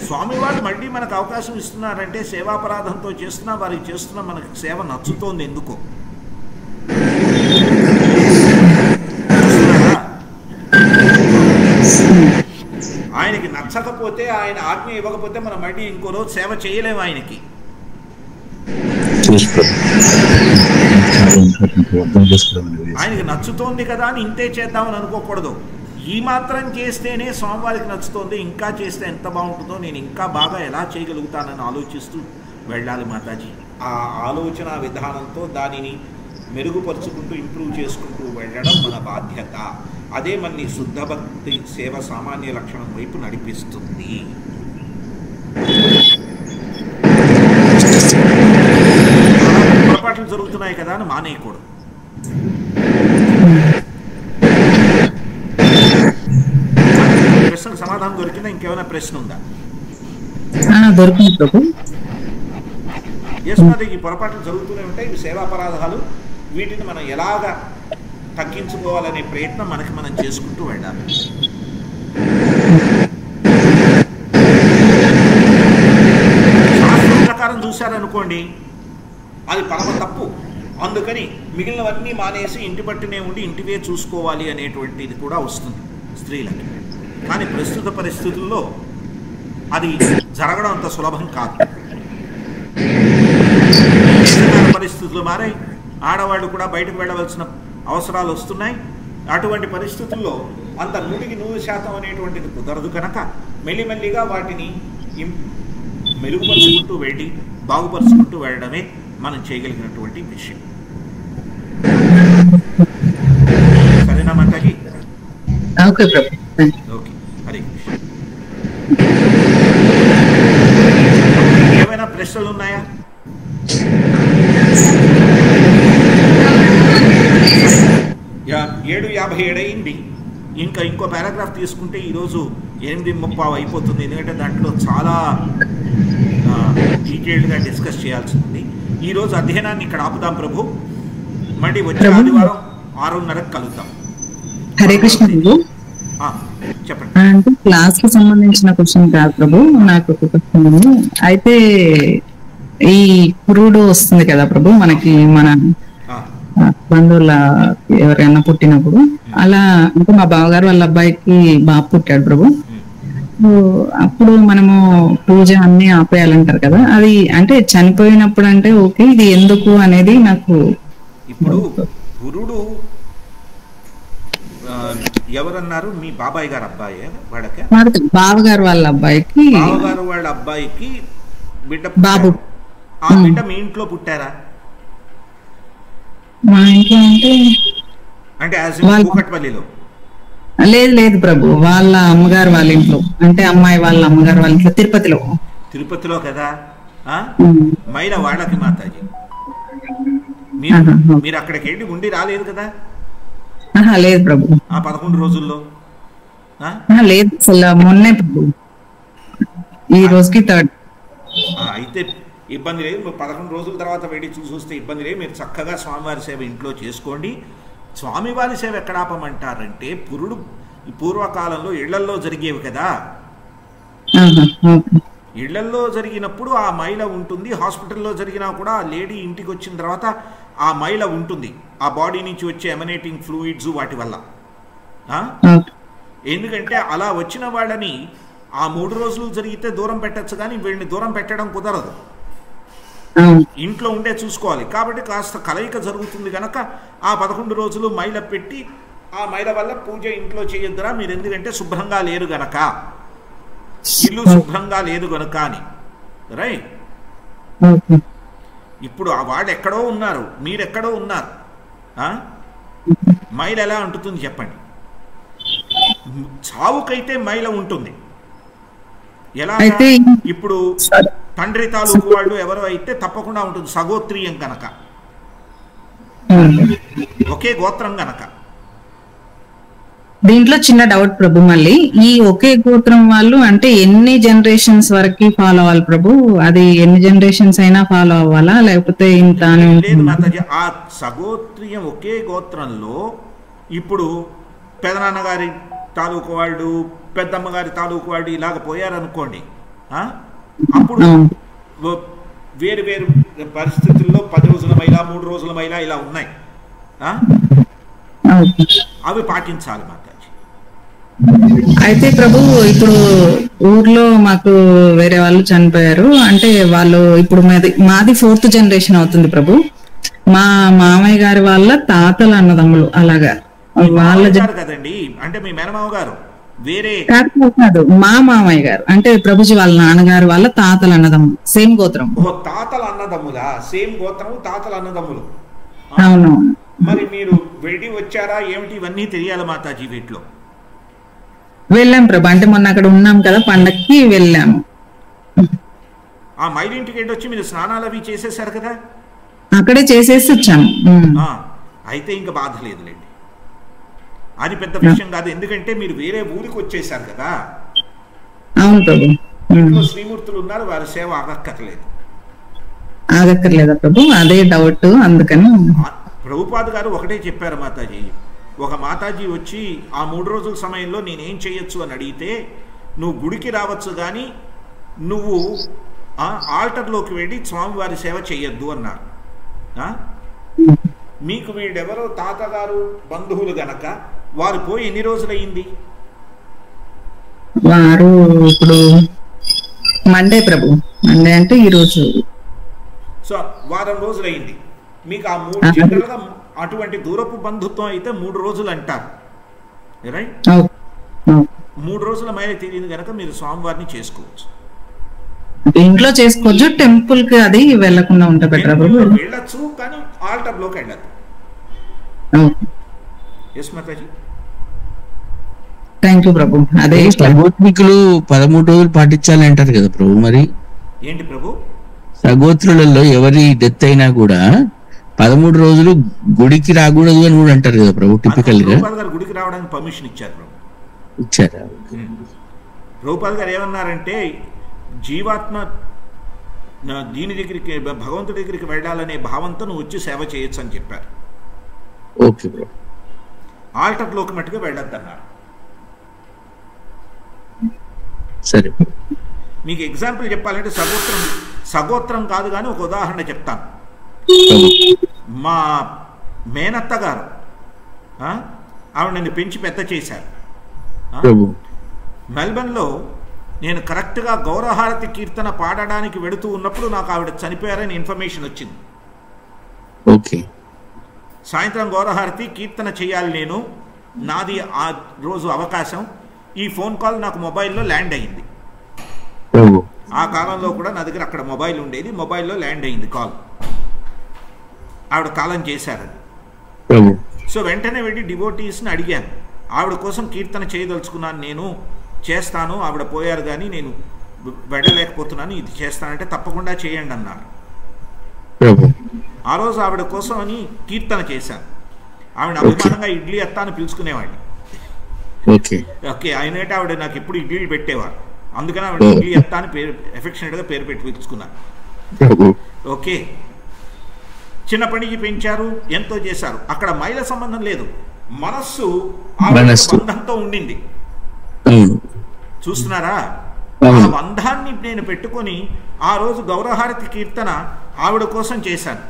స్వామివారు మళ్ళీ మనకు అవకాశం ఇస్తున్నారంటే సేవాపరాధంతో చేస్తున్నా వారికి చేస్తున్నా మనకు సేవ నచ్చుతోంది ఎందుకో. ఆయనకి నచ్చకపోతే, ఆయన ఆజ్ఞ ఇవ్వకపోతే మనం మళ్ళీ ఇంకో రోజు సేవ చేయలేము ఆయనకి. ఆయనకి నచ్చుతోంది కదా అని ఇంతే చేద్దామని అనుకోకూడదు. ఈ మాత్రం చేస్తేనే స్వామివారికి నచ్చుతోంది, ఇంకా చేస్తే ఎంత బాగుంటుందో, నేను ఇంకా బాగా ఎలా చేయగలుగుతానని ఆలోచిస్తూ వెళ్ళాలి మాతాజీ. ఆ ఆలోచన విధానంతో దానిని మెరుగుపరుచుకుంటూ ఇంప్రూవ్ చేసుకుంటూ వెళ్ళడం మన బాధ్యత. అదే మన శుద్ధ భక్తి సేవ సామాన్య లక్షణం వైపు నడిపిస్తుంది. పొరపాట్లు జరుగుతున్నాయి కదా అని మానేయకూడదు. ప్రశ్నకు సమాధానం దొరికిందా? ఇంకేమైనా ప్రశ్న ఉందా? ఈ పొరపాట్లు జరుగుతూనే ఉంటాయి. ఇవి సేవాపరాధాలు. వీటిని మనం ఎలాగా తగ్గించుకోవాలనే ప్రయత్నం మనకి మనం చేసుకుంటూ వెళ్ళాలి. శాస్త్రం ప్రకారం చూశారనుకోండి, అది పరమ తప్పు. అందుకని మిగిలినవన్నీ మానేసి ఇంటి పట్టునే ఉండి ఇంటివే చూసుకోవాలి అనేటువంటిది కూడా వస్తుంది స్త్రీలకి. కానీ ప్రస్తుత పరిస్థితుల్లో అది జరగడం అంత సులభం కాదు. పరిస్థితులు మారాయి. ఆడవాళ్ళు కూడా బయటకు వెళ్ళవలసిన అవసరాలు వస్తున్నాయి. అటువంటి పరిస్థితుల్లో అంత 100% అనేటువంటిది కుదరదు కనుక మెల్లిమెల్లిగా వాటిని మెరుగుపరుచుకుంటూ వెళ్ళి బాగుపరుచుకుంటూ వెళ్ళడమే మనం చేయగలిగినటువంటి విషయం. సరేనా మాతాజీ? ఓకే. హరే కృష్ణ. ఏమైనా ప్రశ్నలు ఉన్నాయా? 7:57 అయింది. ఇంకో పారాగ్రాఫ్ తీసుకుంటే ఈరోజు 8:30 అయిపోతుంది. ఎందుకంటే దాంట్లో చాలా డీటెయిల్డ్గా డిస్కస్ చేయాల్సి ఉంది. ఈరోజు అధ్యయనాన్ని ఇక్కడ ఆపుదాం ప్రభు. మళ్ళీ వచ్చే ఆదివారం 6:30కి కలుద్దాం. హరే కృష్ణ ప్రభు. చెప్పండి. అంటే క్లాస్ కి సంబంధించిన క్వశ్చన్ కాదు ప్రభు, నాకు ఒక క్వశ్చన్ ఉంది. అయితే ఈ పురుడు వస్తుంది కదా ప్రభు మనకి, మన బంధువుల ఎవరైనా పుట్టినప్పుడు, అలా అంటే మా బావగారు వాళ్ళ అబ్బాయికి బాబు పుట్టాడు ప్రభు. అప్పుడు మనము పూజ అన్ని ఆపేయాలంటారు కదా, అది అంటే చనిపోయినప్పుడు అంటే ఓకే, ఇది ఎందుకు అనేది నాకు. ఇప్పుడు పురుడు ఎవరన్నారు? మీ బాబాయ్ గారు అబ్బాయి వాడక? బావగారు వాళ్ళ అబ్బాయికి. బావగారు వాళ్ళ అబ్బాయికి బిడ్డ బాబు. ఆ బిడ్డ మీ ఇంట్లో పుట్టారా? మా ఇంట్లో అంటే కూకట్పల్లిలో? లేదు లేదు ప్రభు, వాళ్ళ అమ్మగారు వాళ్ళ ఇంట్లో, అంటే అమ్మాయి వాళ్ళ అమ్మగారు వాళ్ళ ఇంట్లో తిరుపతిలో. తిరుపతిలో కదా? మైల వాళ్ళకి మాతాజీ మీరు అక్కడికి వెళ్ళి ఉండి రాలేదు కదా? లేదు ప్రభు. ఆ 11 రోజుల్లో లేదు, అసలు మొన్నే ప్రభు, ఈ రోజుకి 3rd. అయితే ఇబ్బంది లేదు, 11 రోజుల తర్వాత వెళ్ళి చూస్తే ఇబ్బంది లేదు. మీరు చక్కగా స్వామివారి సేవ ఇంట్లో చేసుకోండి. స్వామివారి సేవ ఎక్కడ ఆపమంటారంటే, పురుడు పూర్వకాలంలో ఇళ్లల్లో జరిగేవి కదా, ఇళ్లల్లో జరిగినప్పుడు ఆ మైల ఉంటుంది. హాస్పిటల్లో జరిగినా కూడా ఆ లేడీ ఇంటికి వచ్చిన తర్వాత ఆ మైల ఉంటుంది, ఆ బాడీ నుంచి వచ్చే ఎమనేటింగ్ ఫ్లూయిడ్స్ వాటి వల్ల. ఎందుకంటే అలా వచ్చిన వాళ్ళని ఆ 3 రోజులు జరిగితే దూరం పెట్టచ్చు, కానీ వీళ్ళని దూరం పెట్టడం కుదరదు, ఇంట్లో ఉండే చూసుకోవాలి. కాబట్టి కాస్త కలయిక జరుగుతుంది కనుక ఆ 11 రోజులు మైల పెట్టి, ఆ మైల వల్ల పూజ ఇంట్లో చేయొద్దురా మీరు, ఎందుకంటే శుభ్రంగా లేరు గనక, ఇల్లు శుభ్రంగా లేదు గనక అని. రైట్? ఇప్పుడు ఆ వాళ్ళు ఎక్కడో ఉన్నారు, మీరెక్కడో ఉన్నారు, మైల ఎలా అంటుతుంది చెప్పండి? చావుకైతే మైల ఉంటుంది. ఎలా? ఇప్పుడు తండ్రి తాలూకు వాళ్ళు ఎవరో అయితే తప్పకుండా ఉంటుంది, సగోత్రీయం కనుక, ఒకే గోత్రం గనక. దీంట్లో చిన్న డౌట్ ప్రభు, మళ్ళీ ఈ ఒకే గోత్రం వాళ్ళు అంటే ఎన్ని జనరేషన్స్ వరకు ఫాలో అవ్వాలి ప్రభు? అది ఎన్ని జనరేషన్స్ అయినా ఫాలో అవ్వాలా, లేకపోతే ఇంత? లేదు మాతాజీ, ఆ సగోత్రీయం ఒకే గోత్రంలో ఇప్పుడు పెదనాన్నగారి తాలూకు వాళ్ళు, పెద్దమ్మగారి తాలూకు వాళ్ళు ఇలాగ పోయారనుకోండి, అప్పుడు వేరు వేరు పరిస్థితుల్లో 10 రోజుల మైల, 3 రోజుల మైల ఇలా ఉన్నాయి, అవి పాటించాలి మాతాజీ. అయితే ప్రభు, ఇప్పుడు ఊర్లో మాకు వేరే వాళ్ళు చనిపోయారు, అంటే వాళ్ళు ఇప్పుడు మాది 4th జనరేషన్ అవుతుంది ప్రభు. మా మామయ్య గారి వాళ్ళ తాతల అన్నదమ్ములు అలాగా వాళ్ళ కదండి, అంటే మీ మేనమామ గారు వేరే కాదు, మా మామయ్య గారు అంటే ప్రభుజీ వాళ్ళ నాన్నగారు వాళ్ళ తాతల అన్నదమ్ములు, సేమ్ గోత్రం. తాతల అన్నదమ్ములా? సేమ్ గోత్రము, తాతల అన్నదమ్ములు. అవును. మరి మీరు వెళ్ళి వచ్చారా ఏమిటి? ఇవన్నీ తెలియాలి మాతాజీ. వీటిలో వెళ్ళాం ప్రభు, అంటే మొన్న అక్కడ ఉన్నాం కదా పండక్కి వెళ్ళాము. ఆ మైలింటికి వెళ్ళి వచ్చి మీరు స్నానాలు అవి చేసేసారు కదా? అక్కడే చేసేసి వచ్చాము. అయితే ఇంకా బాధ లేదులేండి, అది పెద్ద విషయం కాదు. ఎందుకంటే మీరు వేరే ఊరికి వచ్చేసారు కదా. అవును ప్రభు. ఇంట్లో శ్రీమూర్తులు ఉన్నారు, వారి సేవ ఆగక్కర్లేదా ప్రభు? అదే డౌట్, అందుకని. ప్రభుపాద్ గారు ఒకటే చెప్పారు మాతాజీ. ఒక మాతాజీ వచ్చి ఆ 3 రోజుల సమయంలో నేనేం చేయొచ్చు అని అడిగితే, నువ్వు గుడికి రావచ్చు కానీ నువ్వు ఆల్టర్లోకి వెళ్ళి స్వామివారి సేవ చెయ్యొద్దు అన్నారు. మీకు వీడెవరో తాతగారు బంధువులు గనక వారు పోయి ఎన్ని రోజులయ్యింది? వారు ఇప్పుడు మండే ప్రభు, మండే అంటే ఈరోజు. సో వారం రోజులయ్యింది. మీకు ఆ 3 జనరల్గా అటువంటి దూరపు బంధుత్వం అయితే 3 రోజులు అంటారు, రైట్? 3 రోజుల మైల తెలియదు కనుక మీరు స్వామివారిని చేసుకోవచ్చు, ఇంట్లో చేసుకోవచ్చు. టెంపుల్ కి అది వెళ్ళకుండా ఉంటే బెటర్ ప్రభు. వెళ్ళొచ్చు కానీ ఆల్టర్ లోకి వెళ్ళదు. ఎస్ మాతాజీ, థ్యాంక్ యూ ప్రభు. అదే సగోత్రికులు 13 రోజులు పాటించాలి అంటారు కదా ప్రభు. మరి ఏంటి ప్రభు? సగోత్రులలో ఎవరి డెత్ అయినా కూడా 13 రోజులు గుడికి రాకూడదు అని కూడా అంటారు కదా ప్రభు. టిపికల్ గా గుడికి రావడానికి పర్మిషన్ ఇచ్చారు ప్రభు. ఇచ్చారా? ప్రభుపాద్ గారు ఏమన్నారంటే, జీవాత్మ దీని దగ్గరికి, భగవంతుడి దగ్గరికి వెళ్ళాలనే భావంతో నువ్వు వచ్చి సేవ చేయొచ్చు అని చెప్పారు. Okay bro. ఆల్టర్లోకి మట్టుగా వెళ్ళొద్దన్నారు. సరే, మీకు ఎగ్జాంపుల్ చెప్పాలంటే సగోత్రం కాదు కానీ ఒక ఉదాహరణ చెప్తాను. మా మేనత్త గారు ఆవిడ నన్ను పెంచి పెద్ద చేశారు. మెల్బర్న్లో నేను కరెక్ట్గా గౌరవహారతి కీర్తన పాడడానికి వెడుతూ ఉన్నప్పుడు నాకు ఆవిడ చనిపోయారని ఇన్ఫర్మేషన్ వచ్చింది. ఓకే. సాయంత్రం గౌరవహారతి కీర్తన చేయాలి, నేను నాది ఆ రోజు అవకాశం. ఈ ఫోన్ కాల్ నాకు మొబైల్లో ల్యాండ్ అయింది. ఆ కాలంలో కూడా నా దగ్గర అక్కడ మొబైల్ ఉండేది, మొబైల్లో ల్యాండ్ అయింది కాల్. ఆవిడ కాలం చేశారని. సో వెంటనే వెళ్ళి డివోటీస్ని అడిగాను, ఆవిడ కోసం కీర్తన చేయదలుచుకున్నాను, నేను చేస్తాను, ఆవిడ పోయారు కానీ నేను వెళ్ళలేకపోతున్నాను, ఇది చేస్తానంటే తప్పకుండా చేయండి అన్నారు. ఆ రోజు ఆవిడ కోసం అని కీర్తన చేశాను. ఆవిడ అభిమానంగా ఇడ్లీ అత్త అని పిలుచుకునేవాడిని. ఓకే, ఆయనంటే ఆవిడ నాకు ఎప్పుడు ఇడ్లీలు పెట్టేవారు, అందుకని ఆవిడ ఇడ్లీ అత్త అని పేరు ఎఫెక్షనేట్గా పేరు పెట్టి పిలుచుకున్నాను. ఓకే, చిన్నప్పటి నుంచి పెంచారు, ఎంతో చేశారు. అక్కడ మైల సంబంధం లేదు, మనస్సు బంధంతో ఉండింది. చూస్తున్నారా? ఆ బంధాన్ని నేను పెట్టుకొని ఆ రోజు గౌరవహారతి కీర్తన ఆవిడ కోసం చేశాను.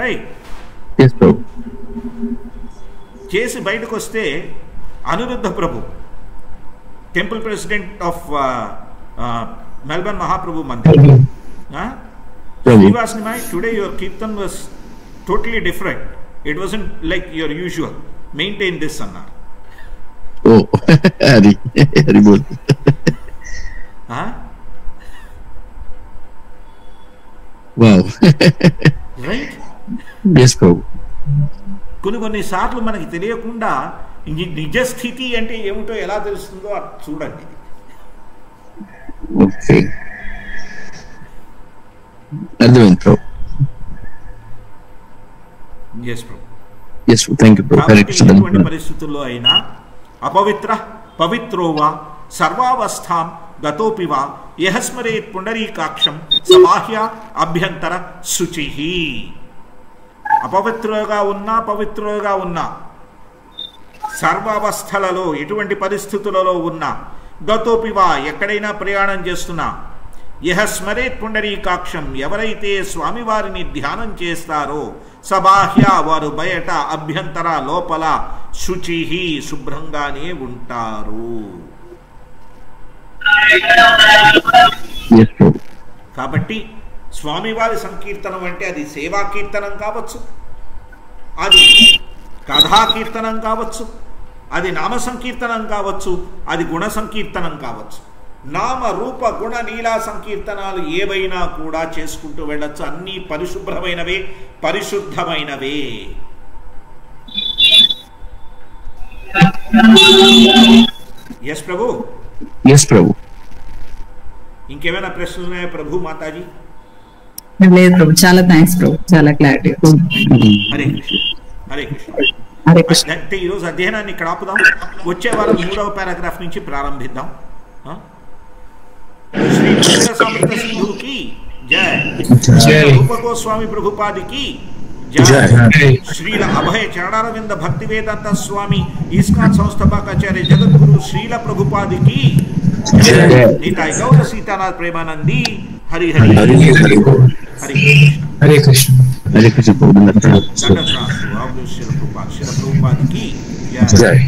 రైట్. చేసి బయటకు వస్తే Aniruddha Prabhu, temple president of Melbourne Mahaprabhu Mandir, Srinivas Nimai, today your kirtan was totally different. It wasn't like your usual. Maintain this, Anna. Oh, Hari bol. Huh? Wow. Right? Yes, Prabhu. కొన్ని సార్లు మనకి తెలియకుండా నిజ స్థితి అంటే ఏమిటో ఎలా తెలుస్తుందో చూడండి. ఓకే, అర్థమైంది ప్రభు. ఎటువంటి పరిస్థితుల్లో అయినా అపవిత్ర పవిత్రోవా సర్వావస్థాం గతోపివా యహస్మరేత్ పుండరీకాక్షం సబాహ్య అభ్యంతర శుచి. అపవిత్రులుగా ఉన్నా పవిత్రులుగా ఉన్నా, సర్వావస్థలలో ఎటువంటి పరిస్థితులలో ఉన్నా, గతోపివా ఎక్కడైనా ప్రయాణం చేస్తున్నా, యహస్మరేత్ పుండరీకాక్షం ఎవరైతే స్వామివారిని ధ్యానం చేస్తారో సబాహ్య వారు బయట, అభ్యంతర లోపల, శుచి శుభ్రంగానే ఉంటారు. కాబట్టి స్వామివారి సంకీర్తనం అంటే అది సేవా కీర్తనం కావచ్చు, అది కథా కీర్తనం కావచ్చు, అది నామ సంకీర్తనం కావచ్చు, అది గుణ సంకీర్తనం కావచ్చు. నామ రూప గుణ నీలా సంకీర్తనాలు ఏవైనా కూడా చేసుకుంటూ వెళ్ళొచ్చు. అన్నీ పరిశుభ్రమైనవే, పరిశుద్ధమైనవే. ఎస్ ప్రభు. ఎస్ ప్రభు. ఇంకేమైనా ప్రశ్నలు ఉన్నాయా ప్రభు, మాతాజీ? లేదు ప్రభు, చాలా థ్యాంక్స్ ప్రభు, చాలా క్లారిటీ. హరే కృష్ణ, హరే కృష్ణ. హరే కృష్ణ. అంటే ఈరోజు అధ్యయనాన్ని ఇక్కడ ఆపుదాం. వచ్చే వారం 3వ పారాగ్రాఫ్ నుంచి ప్రారంభిద్దాం. శ్రీ సమర్థ సింధుకి జయ, రూప గోస్వామి ప్రభుపాదికి జయ, శ్రీల అభయ చరణారవింద భక్తి వేదాంత స్వామి ఇస్కాన్ సంస్థాపకాచార్య జగద్గురు శ్రీల ప్రభుపాదికి నితాయ్ గౌర సీతానాథ్ ప్రేమానంది. హరి హరి హరి హరి హరే కృష్ణ. హరే కృష్ణ. ప్రభుపాదికి జయ.